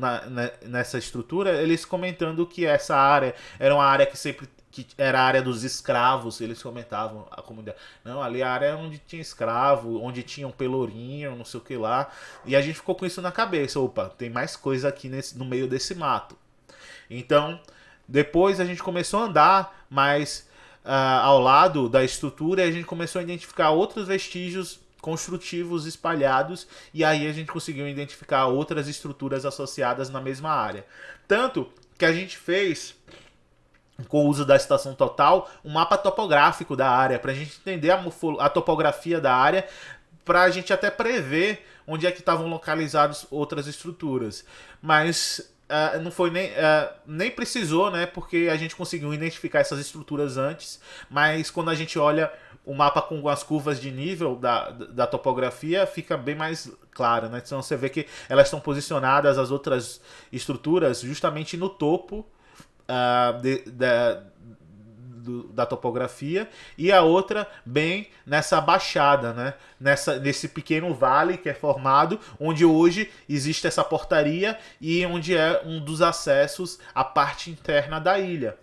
Speaker 1: nessa estrutura, eles comentando que essa área era uma área que era a área dos escravos. Eles comentavam, a comunidade, não, ali é a área onde tinha escravo, onde tinha um pelourinho, não sei o que lá, e a gente ficou com isso na cabeça. Opa, tem mais coisa aqui no meio desse mato. Então, depois a gente começou a andar mais ao lado da estrutura, e a gente começou a identificar outros vestígios construtivos espalhados, e aí a gente conseguiu identificar outras estruturas associadas na mesma área. Tanto que a gente fez, com o uso da estação total, um mapa topográfico da área, para a gente entender a topografia da área, para a gente até prever onde é que estavam localizadas outras estruturas. Mas não foi nem precisou, né? Porque a gente conseguiu identificar essas estruturas antes, mas quando a gente olha o mapa com as curvas de nível da topografia, fica bem mais claro, né? Então você vê que elas estão posicionadas, as outras estruturas, justamente no topo da topografia, e a outra bem nessa baixada, né? Nesse pequeno vale que é formado, onde hoje existe essa portaria e onde é um dos acessos à parte interna da ilha.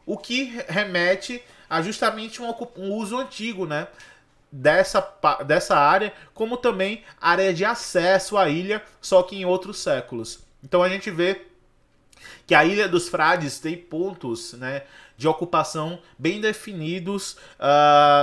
Speaker 1: O que remete a justamente um uso antigo, né, dessa área, como também área de acesso à ilha, só que em outros séculos. Então a gente vê que a Ilha dos Frades tem pontos, né, de ocupação bem definidos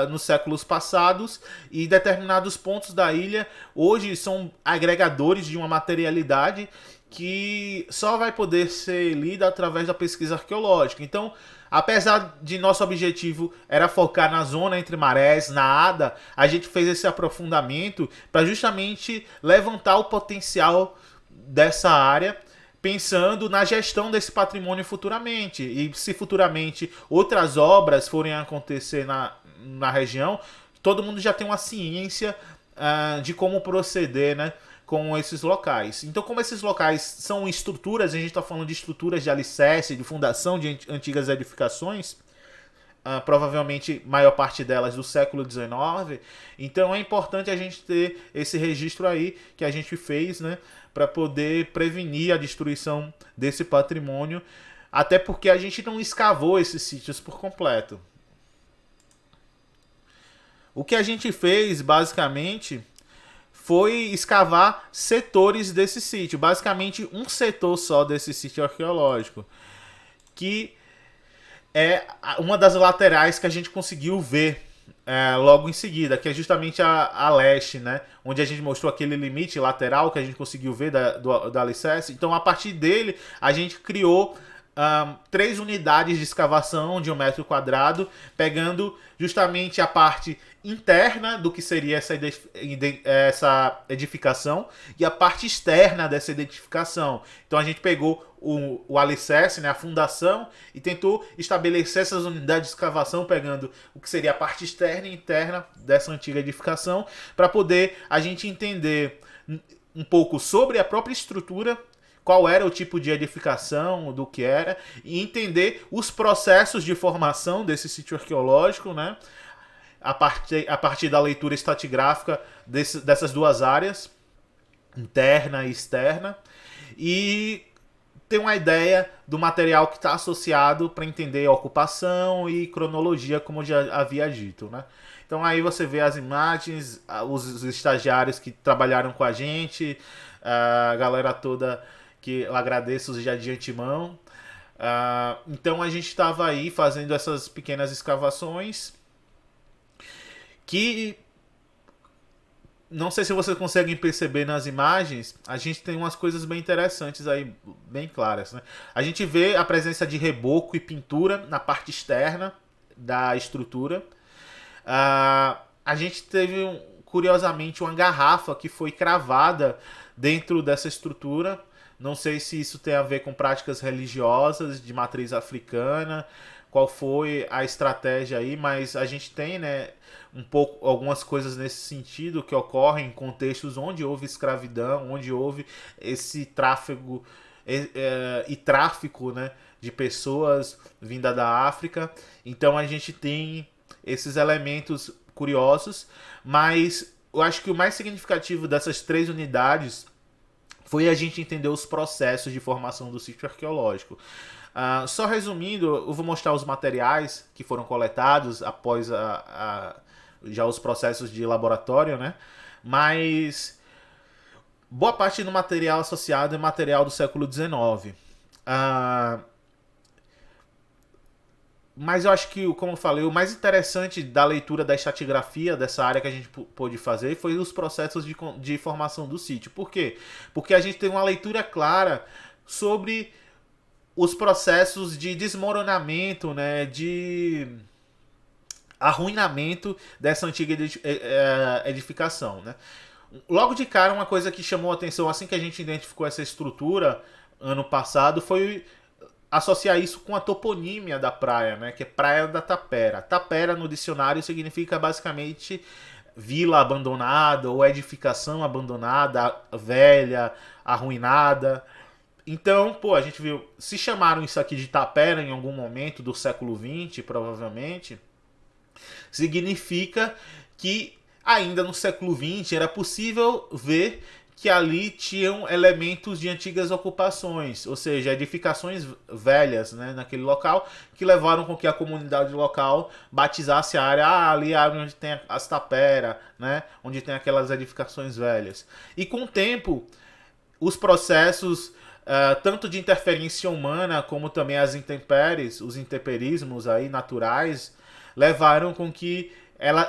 Speaker 1: nos séculos passados, e determinados pontos da ilha hoje são agregadores de uma materialidade que só vai poder ser lida através da pesquisa arqueológica. Então, apesar de nosso objetivo era focar na zona entre marés, na ADA, a gente fez esse aprofundamento para justamente levantar o potencial dessa área, pensando na gestão desse patrimônio futuramente. E se futuramente outras obras forem acontecer na região, todo mundo já tem uma ciência de como proceder, né, com esses locais. Então, como esses locais são estruturas, a gente está falando de estruturas de alicerce, de fundação de antigas edificações, provavelmente maior parte delas do século XIX, então é importante a gente ter esse registro aí que a gente fez, né, para poder prevenir a destruição desse patrimônio, até porque a gente não escavou esses sítios por completo. O que a gente fez, basicamente, foi escavar setores desse sítio, basicamente um setor só desse sítio arqueológico, que é uma das laterais que a gente conseguiu ver logo em seguida, que é justamente a leste, né? Onde a gente mostrou aquele limite lateral que a gente conseguiu ver do alicerce. Então, a partir dele, a gente criou 3 unidades de escavação de 1 metro quadrado, pegando justamente a parte interna do que seria essa edificação e a parte externa dessa edificação. Então a gente pegou o alicerce, né, a fundação, e tentou estabelecer essas unidades de escavação, pegando o que seria a parte externa e interna dessa antiga edificação, para poder a gente entender um pouco sobre a própria estrutura, qual era o tipo de edificação, do que era, e entender os processos de formação desse sítio arqueológico, né? A partir da leitura estratigráfica dessas duas áreas, interna e externa, e ter uma ideia do material que está associado para entender a ocupação e cronologia, como já havia dito, né? Então aí você vê as imagens, os estagiários que trabalharam com a gente, a galera toda que eu agradeço já de antemão. Então a gente estava aí fazendo essas pequenas escavações que não sei se vocês conseguem perceber nas imagens, a gente tem umas coisas bem interessantes aí, bem claras, né? A gente vê a presença de reboco e pintura na parte externa da estrutura. A gente teve, curiosamente, uma garrafa que foi cravada dentro dessa estrutura. Não sei se isso tem a ver com práticas religiosas de matriz africana, qual foi a estratégia aí, mas a gente tem, né, um pouco algumas coisas nesse sentido que ocorrem em contextos onde houve escravidão, onde houve esse tráfego e tráfico, né, de pessoas vinda da África. Então a gente tem esses elementos curiosos, mas eu acho que o mais significativo dessas três unidades foi a gente entender os processos de formação do sítio arqueológico. Só resumindo, eu vou mostrar os materiais que foram coletados após já os processos de laboratório, né? Mas boa parte do material associado é material do século XIX. Mas eu acho que, como eu falei, o mais interessante da leitura da estratigrafia dessa área que a gente pôde fazer foi os processos de formação do sítio. Por quê? Porque a gente tem uma leitura clara sobre os processos de desmoronamento, né, de arruinamento dessa antiga edificação, né? Logo de cara, uma coisa que chamou a atenção assim que a gente identificou essa estrutura ano passado foi associar isso com a toponímia da praia, né, que é Praia da Tapera. Tapera no dicionário significa basicamente vila abandonada ou edificação abandonada, velha, arruinada. Então, pô, a gente viu, se chamaram isso aqui de Tapera em algum momento do século XX, provavelmente, significa que ainda no século XX era possível ver que ali tinham elementos de antigas ocupações, ou seja, edificações velhas, né, naquele local, que levaram com que a comunidade local batizasse a área, ali é a área onde tem as tapera, né, onde tem aquelas edificações velhas. E com o tempo, os processos tanto de interferência humana como também as intempéries, os intemperismos aí naturais, levaram com que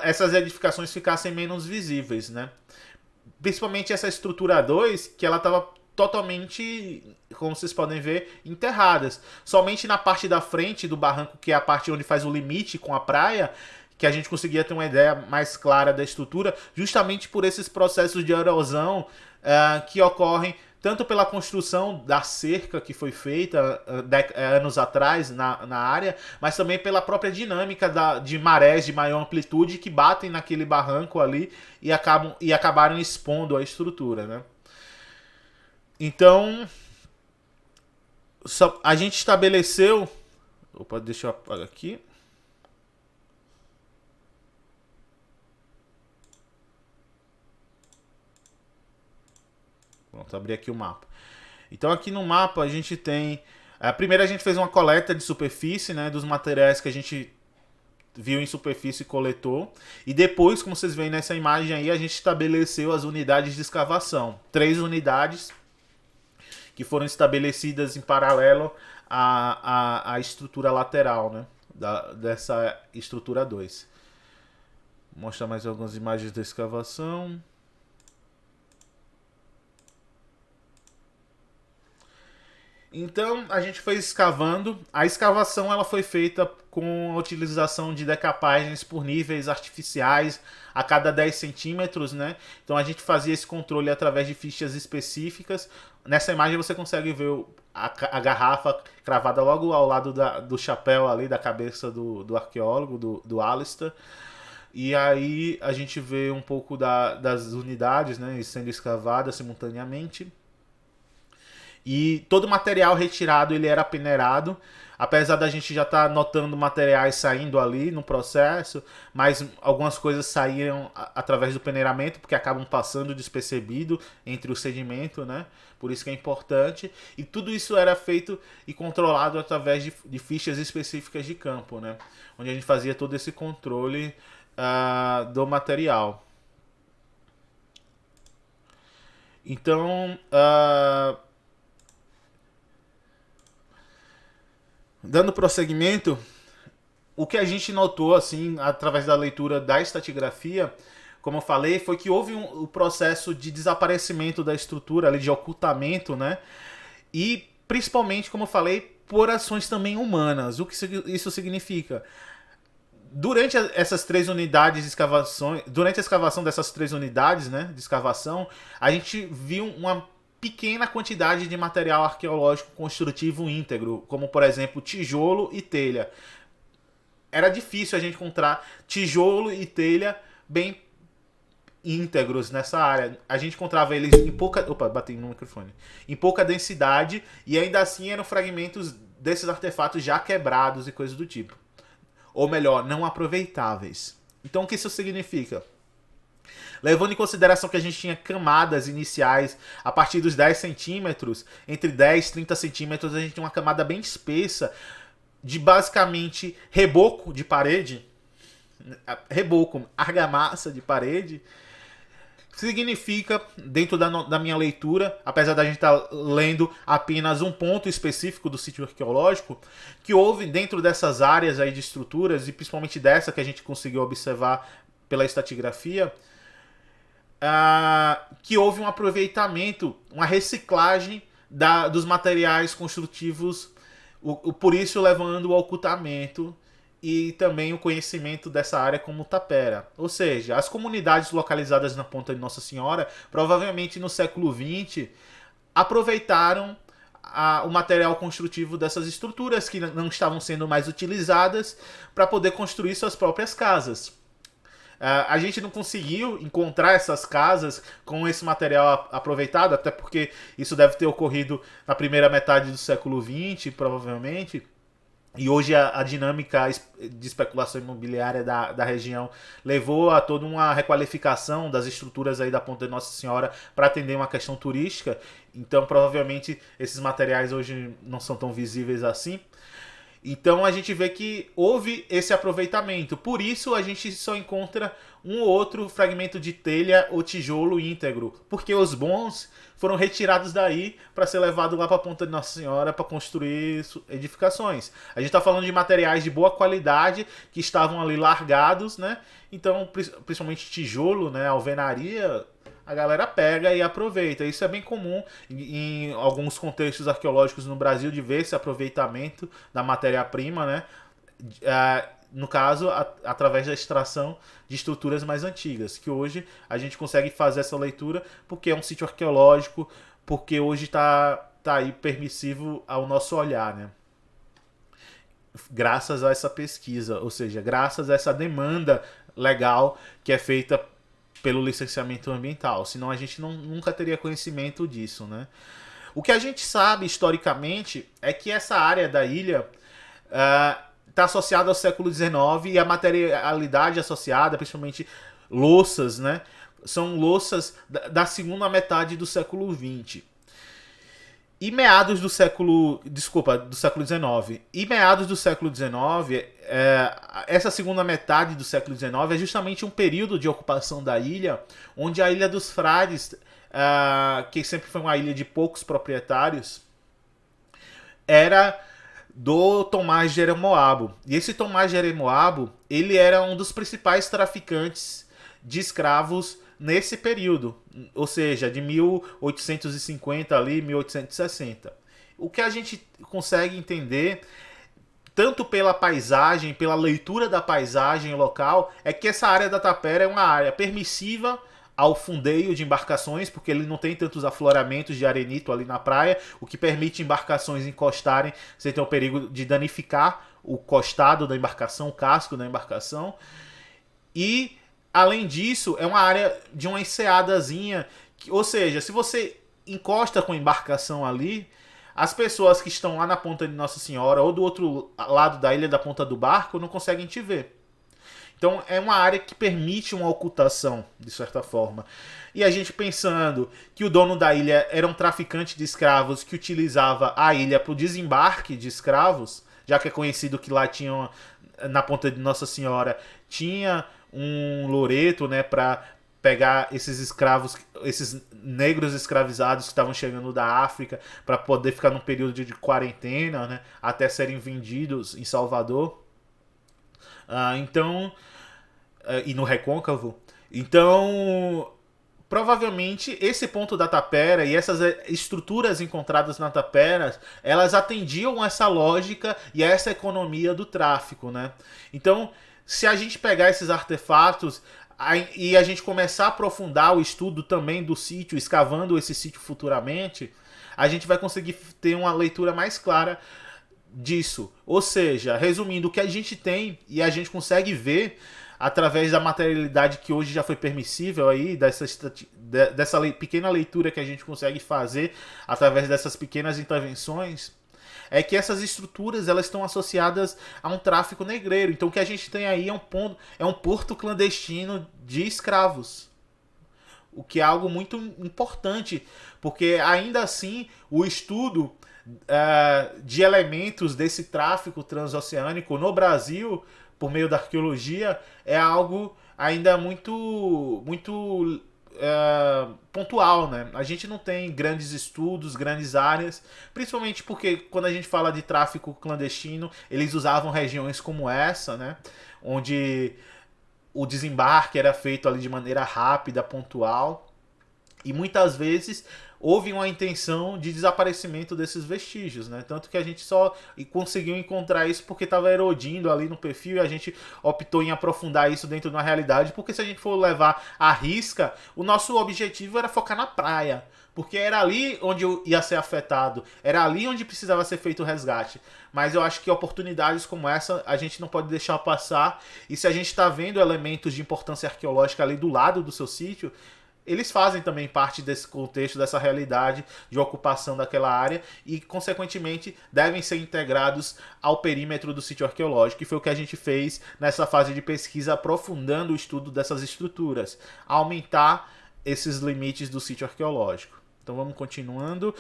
Speaker 1: essas edificações ficassem menos visíveis, né? Principalmente essa estrutura 2, que ela estava totalmente, como vocês podem ver, enterradas. Somente na parte da frente do barranco, que é a parte onde faz o limite com a praia, que a gente conseguia ter uma ideia mais clara da estrutura, justamente por esses processos de erosão que ocorrem tanto pela construção da cerca que foi feita anos atrás na área, mas também pela própria dinâmica de marés de maior amplitude que batem naquele barranco ali e acabaram expondo a estrutura, né? Então, a gente estabeleceu... Opa, deixa eu apagar aqui. Pronto, abri aqui o mapa. Então aqui no mapa a gente tem... Primeiro a gente fez uma coleta de superfície, né, dos materiais que a gente viu em superfície e coletou. E depois, como vocês veem nessa imagem aí, a gente estabeleceu as unidades de escavação. 3 unidades que foram estabelecidas em paralelo à estrutura lateral, né, dessa estrutura 2. Vou mostrar mais algumas imagens da escavação. Então a gente foi escavando. A escavação ela foi feita com a utilização de decapagens por níveis artificiais a cada 10 centímetros, né? Então a gente fazia esse controle através de fichas específicas. Nessa imagem você consegue ver a garrafa cravada logo ao lado do chapéu ali, da cabeça do arqueólogo, do Alistair. E aí a gente vê um pouco das unidades, né, sendo escavadas simultaneamente. E todo o material retirado ele era peneirado, apesar da gente já estar notando materiais saindo ali no processo, mas algumas coisas saíram através do peneiramento, porque acabam passando despercebido entre o sedimento, né? Por isso que é importante. E tudo isso era feito e controlado através de fichas específicas de campo, né? Onde a gente fazia todo esse controle do material. Então, dando prosseguimento, o que a gente notou, assim, através da leitura da estratigrafia, como eu falei, foi que houve um processo de desaparecimento da estrutura, ali, de ocultamento, né? E, principalmente, como eu falei, por ações também humanas. O que isso significa? Durante essas 3 unidades de escavação, durante a escavação dessas 3 unidades, né, de escavação, a gente viu uma pequena quantidade de material arqueológico construtivo íntegro, como por exemplo tijolo e telha. Era difícil a gente encontrar tijolo e telha bem íntegros nessa área. A gente encontrava eles em pouca, bati no microfone, em pouca densidade, e ainda assim eram fragmentos desses artefatos já quebrados e coisas do tipo. Ou melhor, não aproveitáveis. Então o que isso significa? Levando em consideração que a gente tinha camadas iniciais a partir dos 10 centímetros, entre 10 e 30 centímetros, a gente tinha uma camada bem espessa de basicamente reboco de parede, reboco, argamassa de parede. Significa, dentro da minha leitura, apesar da gente estar lendo apenas um ponto específico do sítio arqueológico, que houve dentro dessas áreas aí de estruturas, e principalmente dessa que a gente conseguiu observar pela estratigrafia, que houve um aproveitamento, uma reciclagem dos materiais construtivos, por isso levando ao ocultamento e também o conhecimento dessa área como tapera. Ou seja, as comunidades localizadas na Ponta de Nossa Senhora, provavelmente no século XX, aproveitaram o material construtivo dessas estruturas que não estavam sendo mais utilizadas para poder construir suas próprias casas. A gente não conseguiu encontrar essas casas com esse material aproveitado, até porque isso deve ter ocorrido na primeira metade do século XX, provavelmente. E hoje a dinâmica de especulação imobiliária da região levou a toda uma requalificação das estruturas aí da Ponta de Nossa Senhora para atender uma questão turística. Então, provavelmente, esses materiais hoje não são tão visíveis assim. Então, a gente vê que houve esse aproveitamento. Por isso, a gente só encontra um ou outro fragmento de telha ou tijolo íntegro. Porque os bons foram retirados daí para ser levado lá para a Ponta de Nossa Senhora para construir edificações. A gente está falando de materiais de boa qualidade que estavam ali largados, né? Então, principalmente tijolo, né? Alvenaria, a galera pega e aproveita. Isso é bem comum em alguns contextos arqueológicos no Brasil, de ver esse aproveitamento da matéria-prima, né? No caso, através da extração de estruturas mais antigas, que hoje a gente consegue fazer essa leitura porque é um sítio arqueológico, porque hoje está aí permissivo ao nosso olhar, né? Graças a essa pesquisa, ou seja, graças a essa demanda legal que é feita pelo licenciamento ambiental, senão a gente nunca teria conhecimento disso, né? O que a gente sabe historicamente é que essa área da ilha está associada ao século XIX e a materialidade associada, principalmente louças, né? São louças da segunda metade do século XX. E meados do século... Desculpa, do século XIX. E meados do século XIX, essa segunda metade do século XIX é justamente um período de ocupação da ilha, onde a Ilha dos Frades, que sempre foi uma ilha de poucos proprietários, era do Tomás Jeremoabo. E esse Tomás Jeremoabo, ele era um dos principais traficantes de escravos nesse período, ou seja, de 1850 ali, 1860. o que a gente consegue entender, tanto pela paisagem, pela leitura da paisagem local, é que essa área da tapera é uma área permissiva ao fundeio de embarcações, porque ele não tem tantos afloramentos de arenito ali na praia, o que permite embarcações encostarem sem ter o perigo de danificar o costado da embarcação, o casco da embarcação. E, além disso, é uma área de uma enseadazinha, ou seja, se você encosta com a embarcação ali, as pessoas que estão lá na ponta de Nossa Senhora ou do outro lado da ilha da ponta do barco não conseguem te ver. Então é uma área que permite uma ocultação, de certa forma. E a gente pensando que o dono da ilha era um traficante de escravos que utilizava a ilha para o desembarque de escravos, já que é conhecido que lá tinha, na ponta de Nossa Senhora, tinha um loreto, né, para pegar esses escravos, esses negros escravizados que estavam chegando da África, para poder ficar num período de quarentena, né, até serem vendidos em Salvador. E no Recôncavo. Então, provavelmente esse ponto da tapera e essas estruturas encontradas na tapera, elas atendiam essa lógica e essa economia do tráfico, né? Então, se a gente pegar esses artefatos e a gente começar a aprofundar o estudo também do sítio, escavando esse sítio futuramente, a gente vai conseguir ter uma leitura mais clara disso. Ou seja, resumindo, o que a gente tem e a gente consegue ver através da materialidade que hoje já foi permissível aí, dessa pequena leitura que a gente consegue fazer através dessas pequenas intervenções, é que essas estruturas elas estão associadas a um tráfico negreiro. Então o que a gente tem aí é um porto clandestino de escravos. O que é algo muito importante, porque ainda assim o estudo de elementos desse tráfico transoceânico no Brasil, por meio da arqueologia, é algo ainda muito pontual, né? A gente não tem grandes estudos, grandes áreas, principalmente porque quando a gente fala de tráfico clandestino, eles usavam regiões como essa, né? Onde o desembarque era feito ali de maneira rápida, pontual, e muitas vezes houve uma intenção de desaparecimento desses vestígios, né? Tanto que a gente só conseguiu encontrar isso porque estava erodindo ali no perfil e a gente optou em aprofundar isso dentro de uma realidade, porque se a gente for levar à risca, o nosso objetivo era focar na praia, porque era ali onde ia ser afetado, era ali onde precisava ser feito o resgate. Mas eu acho que oportunidades como essa a gente não pode deixar passar, e se a gente está vendo elementos de importância arqueológica ali do lado do seu sítio, eles fazem também parte desse contexto, dessa realidade de ocupação daquela área e, consequentemente, devem ser integrados ao perímetro do sítio arqueológico, que foi o que a gente fez nessa fase de pesquisa, aprofundando o estudo dessas estruturas, aumentar esses limites do sítio arqueológico. Então vamos continuando.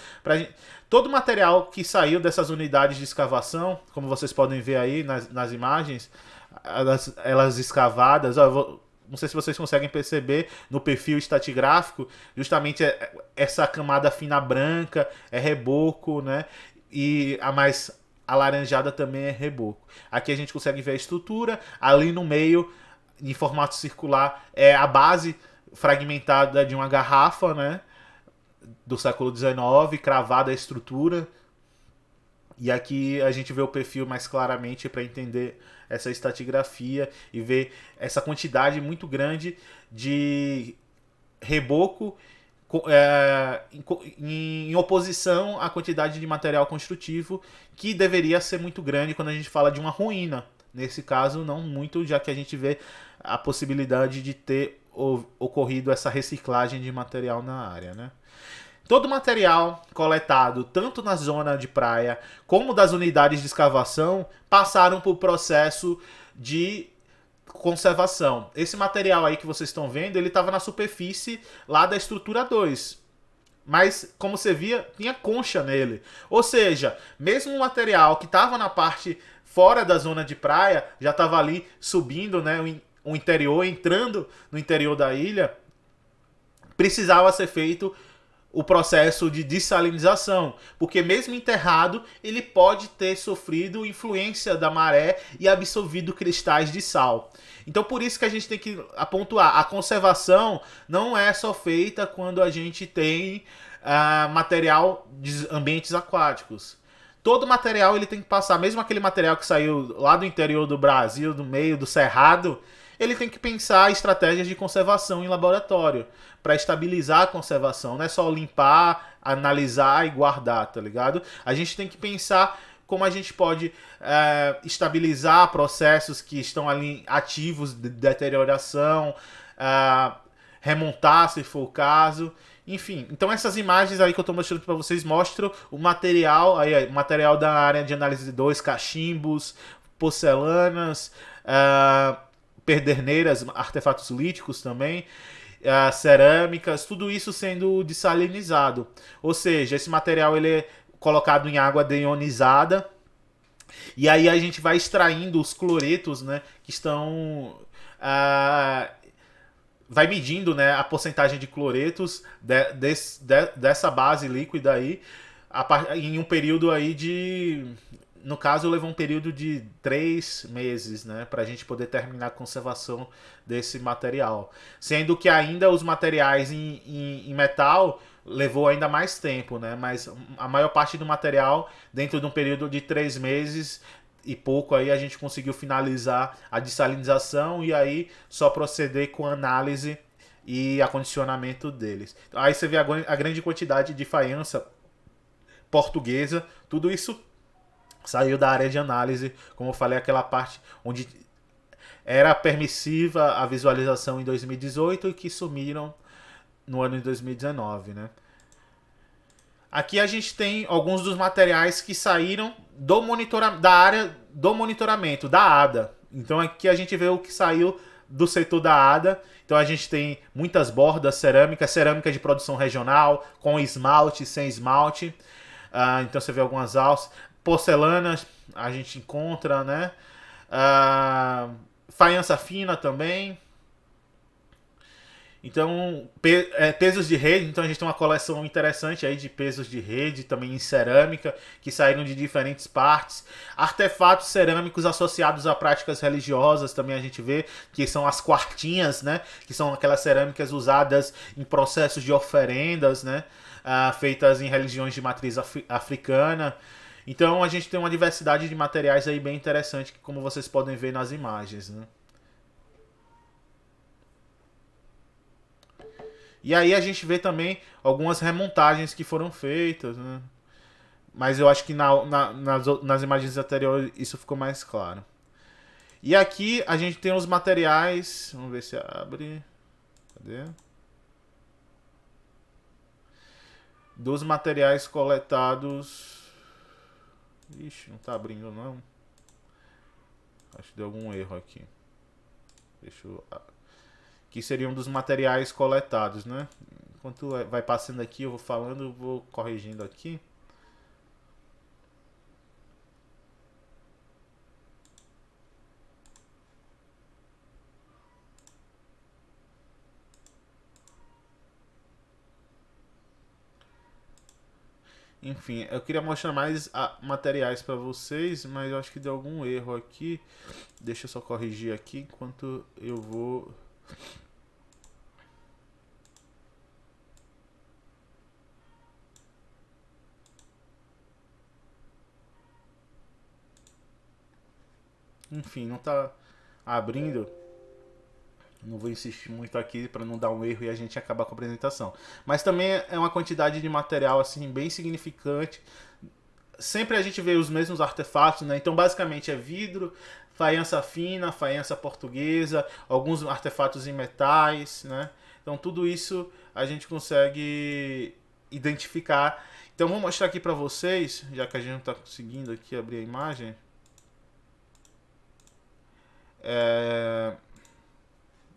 Speaker 1: Todo o material que saiu dessas unidades de escavação, como vocês podem ver aí nas imagens, elas escavadas, não sei se vocês conseguem perceber no perfil estratigráfico, justamente essa camada fina branca é reboco, né? E a mais alaranjada também é reboco. Aqui a gente consegue ver a estrutura, ali no meio, em formato circular, é a base fragmentada de uma garrafa, né? Do século XIX, cravada a estrutura. E aqui a gente vê o perfil mais claramente para entender essa estratigrafia e ver essa quantidade muito grande de reboco em oposição à quantidade de material construtivo, que deveria ser muito grande quando a gente fala de uma ruína. Nesse caso, não muito, já que a gente vê a possibilidade de ter ocorrido essa reciclagem de material na área, né? Todo o material coletado, tanto na zona de praia como das unidades de escavação, passaram por processo de conservação. Esse material aí que vocês estão vendo, ele estava na superfície lá da estrutura 2. Mas, como você via, tinha concha nele. Ou seja, mesmo o material que estava na parte fora da zona de praia, já estava ali subindo, né, o interior, entrando no interior da ilha, precisava ser feito o processo de dessalinização, porque mesmo enterrado, ele pode ter sofrido influência da maré e absorvido cristais de sal. Então por isso que a gente tem que pontuar, a conservação não é só feita quando a gente tem material de ambientes aquáticos. Todo material ele tem que passar, mesmo aquele material que saiu lá do interior do Brasil, do meio do cerrado, ele tem que pensar estratégias de conservação em laboratório para estabilizar a conservação. Não é só limpar, analisar e guardar, tá ligado? A gente tem que pensar como a gente pode estabilizar processos que estão ali ativos de deterioração, remontar se for o caso. Enfim, então essas imagens aí que eu estou mostrando para vocês mostram o material, aí, o material da área de análise 2, cachimbos, porcelanas, pederneiras, artefatos líticos também, cerâmicas, tudo isso sendo dessalinizado. Ou seja, esse material ele é colocado em água deionizada e aí a gente vai extraindo os cloretos, né, que estão... vai medindo, né, a porcentagem de cloretos dessa base líquida aí em um período aí de... No caso, levou um período de 3 meses, né, para a gente poder terminar a conservação desse material. Sendo que ainda os materiais em metal levou ainda mais tempo, né, mas a maior parte do material, dentro de um período de 3 meses e pouco, aí a gente conseguiu finalizar a dessalinização e aí só proceder com a análise e acondicionamento deles. Aí você vê a grande quantidade de faiança portuguesa, tudo isso saiu da área de análise, como eu falei, aquela parte onde era permissiva a visualização em 2018 e que sumiram no ano de 2019, né? Aqui a gente tem alguns dos materiais que saíram da área do monitoramento, da ADA. Então aqui a gente vê o que saiu do setor da ADA. Então a gente tem muitas bordas cerâmicas, cerâmica de produção regional, com esmalte, sem esmalte. Então você vê algumas alças. Porcelanas a gente encontra, né? Faiança fina também. Então, pesos de rede. Então a gente tem uma coleção interessante aí de pesos de rede, também em cerâmica, que saíram de diferentes partes. Artefatos cerâmicos associados a práticas religiosas, também a gente vê, que são as quartinhas, né? Que são aquelas cerâmicas usadas em processos de oferendas, né? Feitas em religiões de matriz africana. Então a gente tem uma diversidade de materiais aí bem interessante, como vocês podem ver nas imagens, né? E aí a gente vê também algumas remontagens que foram feitas, né? Mas eu acho que nas imagens anteriores isso ficou mais claro. E aqui a gente tem os materiais... Vamos ver se abre... Cadê? Dos materiais coletados... Ixi, não tá abrindo não. Acho que deu algum erro aqui. Deixa eu... Que seriam dos materiais coletados, né? Enquanto vai passando aqui, eu vou falando, eu vou corrigindo aqui. Enfim, eu queria mostrar mais materiais para vocês, mas eu acho que deu algum erro aqui. Deixa eu só corrigir aqui enquanto eu vou... Enfim, não tá abrindo. Não vou insistir muito aqui para não dar um erro e a gente acabar com a apresentação. Mas também é uma quantidade de material assim bem significante. Sempre a gente vê os mesmos artefatos, né? Então basicamente é vidro, faiança fina, faiança portuguesa, alguns artefatos em metais, né? Então tudo isso a gente consegue identificar. Então vou mostrar aqui para vocês, já que a gente não está conseguindo aqui abrir a imagem.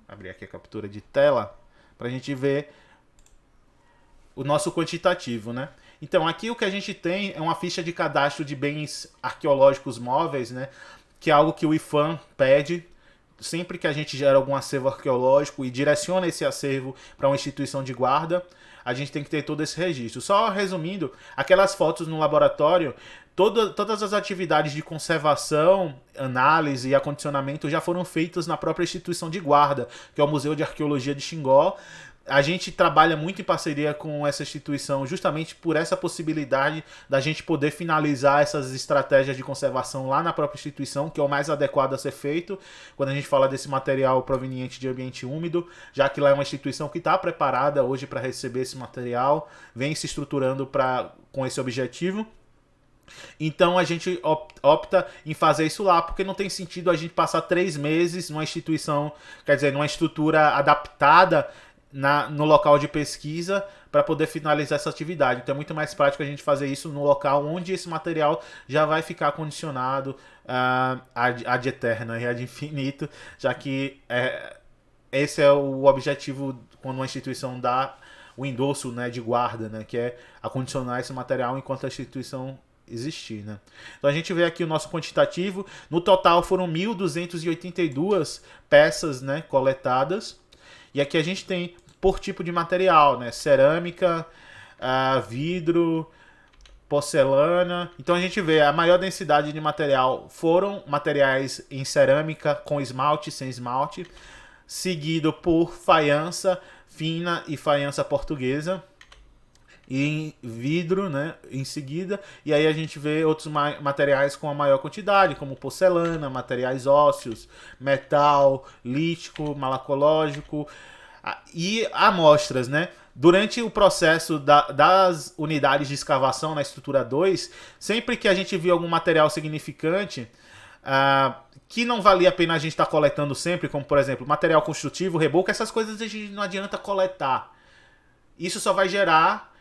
Speaker 1: Abrir aqui a captura de tela para a gente ver o nosso quantitativo, né? Então aqui o que a gente tem é uma ficha de cadastro de bens arqueológicos móveis, né? Que é algo que o IFAM pede sempre que a gente gera algum acervo arqueológico e direciona esse acervo para uma instituição de guarda, a gente tem que ter todo esse registro. Só resumindo, aquelas fotos no laboratório, todas as atividades de conservação, análise e acondicionamento já foram feitas na própria instituição de guarda, que é o Museu de Arqueologia de Xingó. A gente trabalha muito em parceria com essa instituição justamente por essa possibilidade da gente poder finalizar essas estratégias de conservação lá na própria instituição, que é o mais adequado a ser feito quando a gente fala desse material proveniente de ambiente úmido, já que lá é uma instituição que está preparada hoje para receber esse material, vem se estruturando com esse objetivo. Então a gente opta em fazer isso lá, porque não tem sentido a gente passar 3 meses numa instituição, quer dizer, numa estrutura adaptada no local de pesquisa para poder finalizar essa atividade. Então é muito mais prático a gente fazer isso no local onde esse material já vai ficar condicionado ad eterno e ad infinito, já que esse é o objetivo quando uma instituição dá o endosso, né, de guarda, né, que é acondicionar esse material enquanto a instituição existir, né? Então a gente vê aqui o nosso quantitativo. No total foram 1.282 peças, né, coletadas. E aqui a gente tem por tipo de material, né? Cerâmica, vidro, porcelana. Então a gente vê a maior densidade de material foram materiais em cerâmica com esmalte e sem esmalte, seguido por faiança fina e faiança portuguesa, e em vidro, né, em seguida, e aí a gente vê outros materiais com a maior quantidade, como porcelana, materiais ósseos, metal, lítico, malacológico e amostras, né? Durante o processo das unidades de escavação na estrutura 2, sempre que a gente via algum material significante, que não valia a pena a gente estar coletando sempre, como por exemplo material construtivo, reboco, essas coisas a gente não adianta coletar. Isso só vai gerar,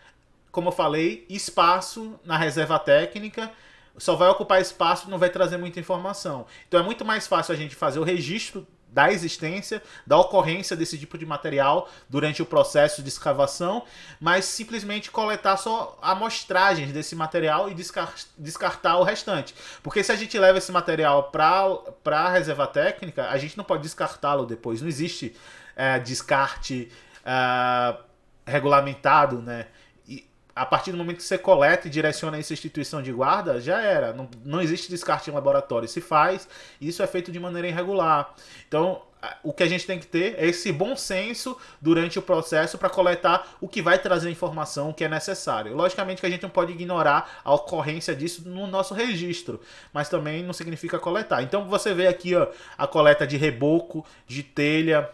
Speaker 1: como eu falei, espaço na reserva técnica, só vai ocupar espaço e não vai trazer muita informação. Então é muito mais fácil a gente fazer o registro da existência, da ocorrência desse tipo de material durante o processo de escavação, mas simplesmente coletar só amostragens desse material e descartar o restante. Porque se a gente leva esse material para a reserva técnica, a gente não pode descartá-lo depois. Não existe descarte regulamentado, né? A partir do momento que você coleta e direciona essa instituição de guarda, já era. Não existe descarte em laboratório. Se faz, isso é feito de maneira irregular. Então, o que a gente tem que ter é esse bom senso durante o processo para coletar o que vai trazer informação, o que é necessário. Logicamente que a gente não pode ignorar a ocorrência disso no nosso registro, mas também não significa coletar. Então, você vê aqui ó, a coleta de reboco, de telha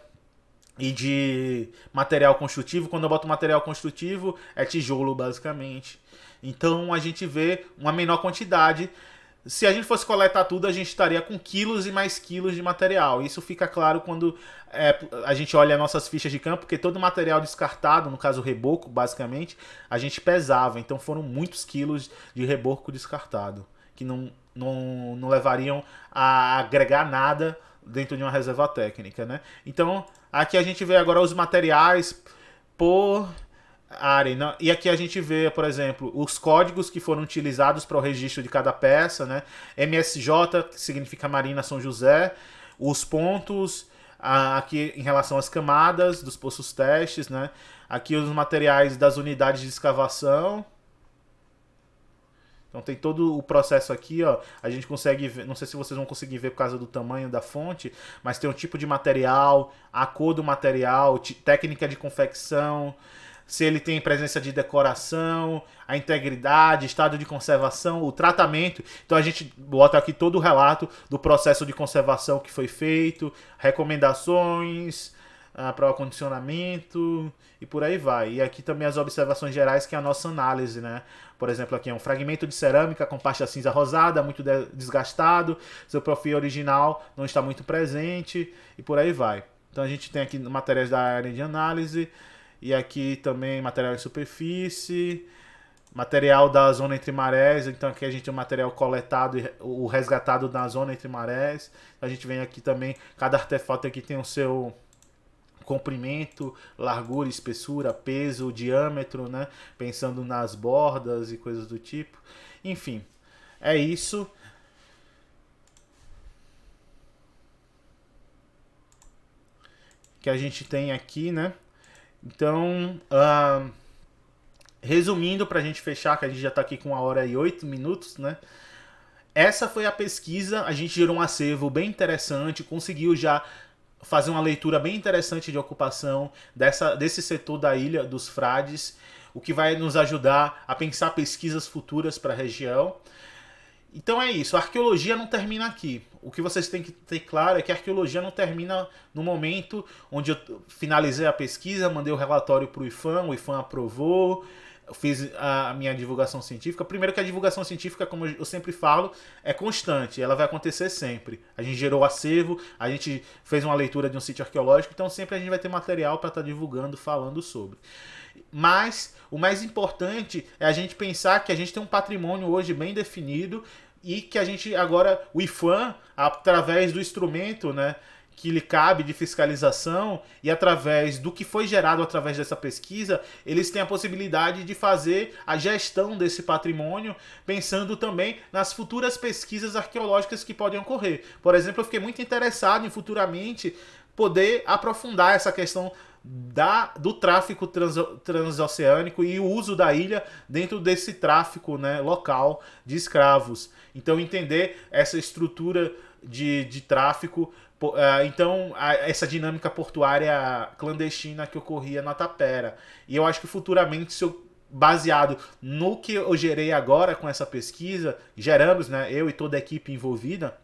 Speaker 1: e de material construtivo. Quando eu boto material construtivo, é tijolo, basicamente. Então a gente vê uma menor quantidade. Se a gente fosse coletar tudo, a gente estaria com quilos e mais quilos de material. Isso fica claro quando a gente olha nossas fichas de campo, porque todo material descartado, no caso o reboco, basicamente, a gente pesava. Então foram muitos quilos de reboco descartado, que não levariam a agregar nada dentro de uma reserva técnica, né? Então, aqui a gente vê agora os materiais por área, né? E aqui a gente vê, por exemplo, os códigos que foram utilizados para o registro de cada peça, né? MSJ, que significa Marina São José, os pontos, aqui em relação às camadas dos poços testes, né? Aqui os materiais das unidades de escavação. Então tem todo o processo aqui, ó. A gente consegue ver, não sei se vocês vão conseguir ver por causa do tamanho da fonte, mas tem o tipo de material, a cor do material, técnica de confecção, se ele tem presença de decoração, a integridade, estado de conservação, o tratamento. Então a gente bota aqui todo o relato do processo de conservação que foi feito, recomendações para o acondicionamento e por aí vai. E aqui também as observações gerais, que é a nossa análise, né? Por exemplo, aqui é um fragmento de cerâmica com pasta cinza rosada, muito desgastado, seu perfil original não está muito presente e por aí vai. Então a gente tem aqui materiais da área de análise e aqui também material em superfície, material da zona entre marés. Então aqui a gente tem o material coletado e o resgatado na zona entre marés. A gente vem aqui também, cada artefato aqui tem o seu comprimento, largura, espessura, peso, diâmetro, né? Pensando nas bordas e coisas do tipo. Enfim, é isso. que a gente tem aqui, né? Então, resumindo, para a gente fechar, que a gente já está aqui com 1h08, né? Essa foi a pesquisa, a gente gerou um acervo bem interessante, conseguiu já fazer uma leitura bem interessante de ocupação desse setor da Ilha dos Frades, o que vai nos ajudar a pensar pesquisas futuras para a região. Então é isso, a arqueologia não termina aqui. O que vocês têm que ter claro é que a arqueologia não termina no momento onde eu finalizei a pesquisa, mandei o relatório para o IFAM aprovou, fiz a minha divulgação científica. Primeiro que a divulgação científica, como eu sempre falo, é constante, ela vai acontecer sempre. A gente gerou acervo, a gente fez uma leitura de um sítio arqueológico, então sempre a gente vai ter material para estar divulgando, falando sobre. Mas o mais importante é a gente pensar que a gente tem um patrimônio hoje bem definido e que a gente agora, o IFAM, através do instrumento, né, que lhe cabe de fiscalização e através do que foi gerado através dessa pesquisa, eles têm a possibilidade de fazer a gestão desse patrimônio, pensando também nas futuras pesquisas arqueológicas que podem ocorrer. Por exemplo, eu fiquei muito interessado em futuramente poder aprofundar essa questão do tráfico transoceânico e o uso da ilha dentro desse tráfico, né, local de escravos. Então entender essa estrutura de tráfico, então essa dinâmica portuária clandestina que ocorria na Tapera. E eu acho que futuramente, se eu baseado no que eu gerei agora com essa pesquisa, geramos, né, eu e toda a equipe envolvida,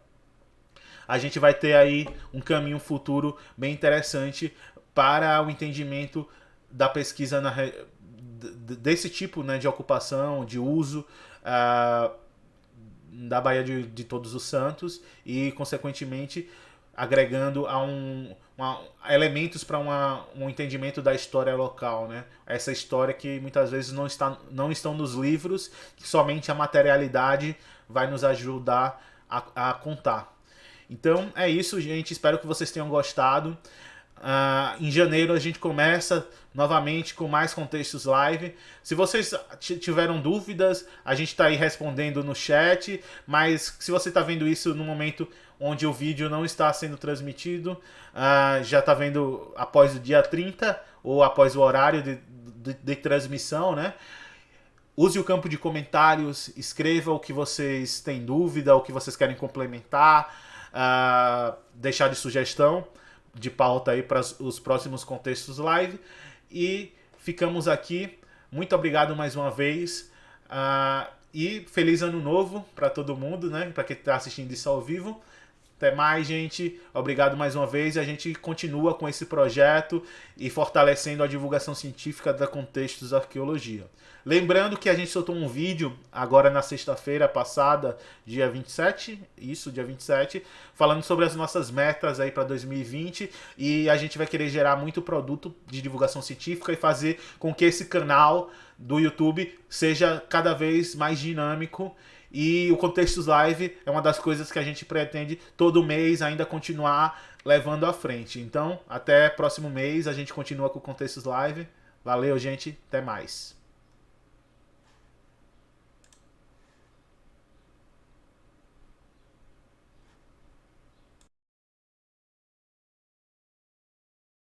Speaker 1: a gente vai ter aí um caminho futuro bem interessante para o entendimento da pesquisa desse tipo, né, de ocupação, de uso da Baía de Todos os Santos e, consequentemente, agregando a elementos para um entendimento da história local, né? Essa história que muitas vezes não estão nos livros, que somente a materialidade vai nos ajudar a contar. Então é isso, gente. Espero que vocês tenham gostado. Em janeiro a gente começa novamente com mais contextos live. Se vocês tiveram dúvidas, a gente está aí respondendo no chat. Mas se você está vendo isso no momento onde o vídeo não está sendo transmitido, já está vendo após o dia 30 ou após o horário de transmissão, né? Use o campo de comentários, escreva o que vocês têm dúvida, o que vocês querem complementar, deixar de sugestão de pauta aí para os próximos contextos live. E ficamos aqui. Muito obrigado mais uma vez. E feliz ano novo para todo mundo, né? Para quem está assistindo isso ao vivo. Até mais, gente. Obrigado mais uma vez. A gente continua com esse projeto e fortalecendo a divulgação científica da Contextos Arqueologia. Lembrando que a gente soltou um vídeo agora na sexta-feira passada, dia 27, dia 27, falando sobre as nossas metas aí para 2020, e a gente vai querer gerar muito produto de divulgação científica e fazer com que esse canal do YouTube seja cada vez mais dinâmico. E o Contextos Live é uma das coisas que a gente pretende todo mês ainda continuar levando à frente. Então, até próximo mês a gente continua com o Contextos Live. Valeu, gente. Até mais.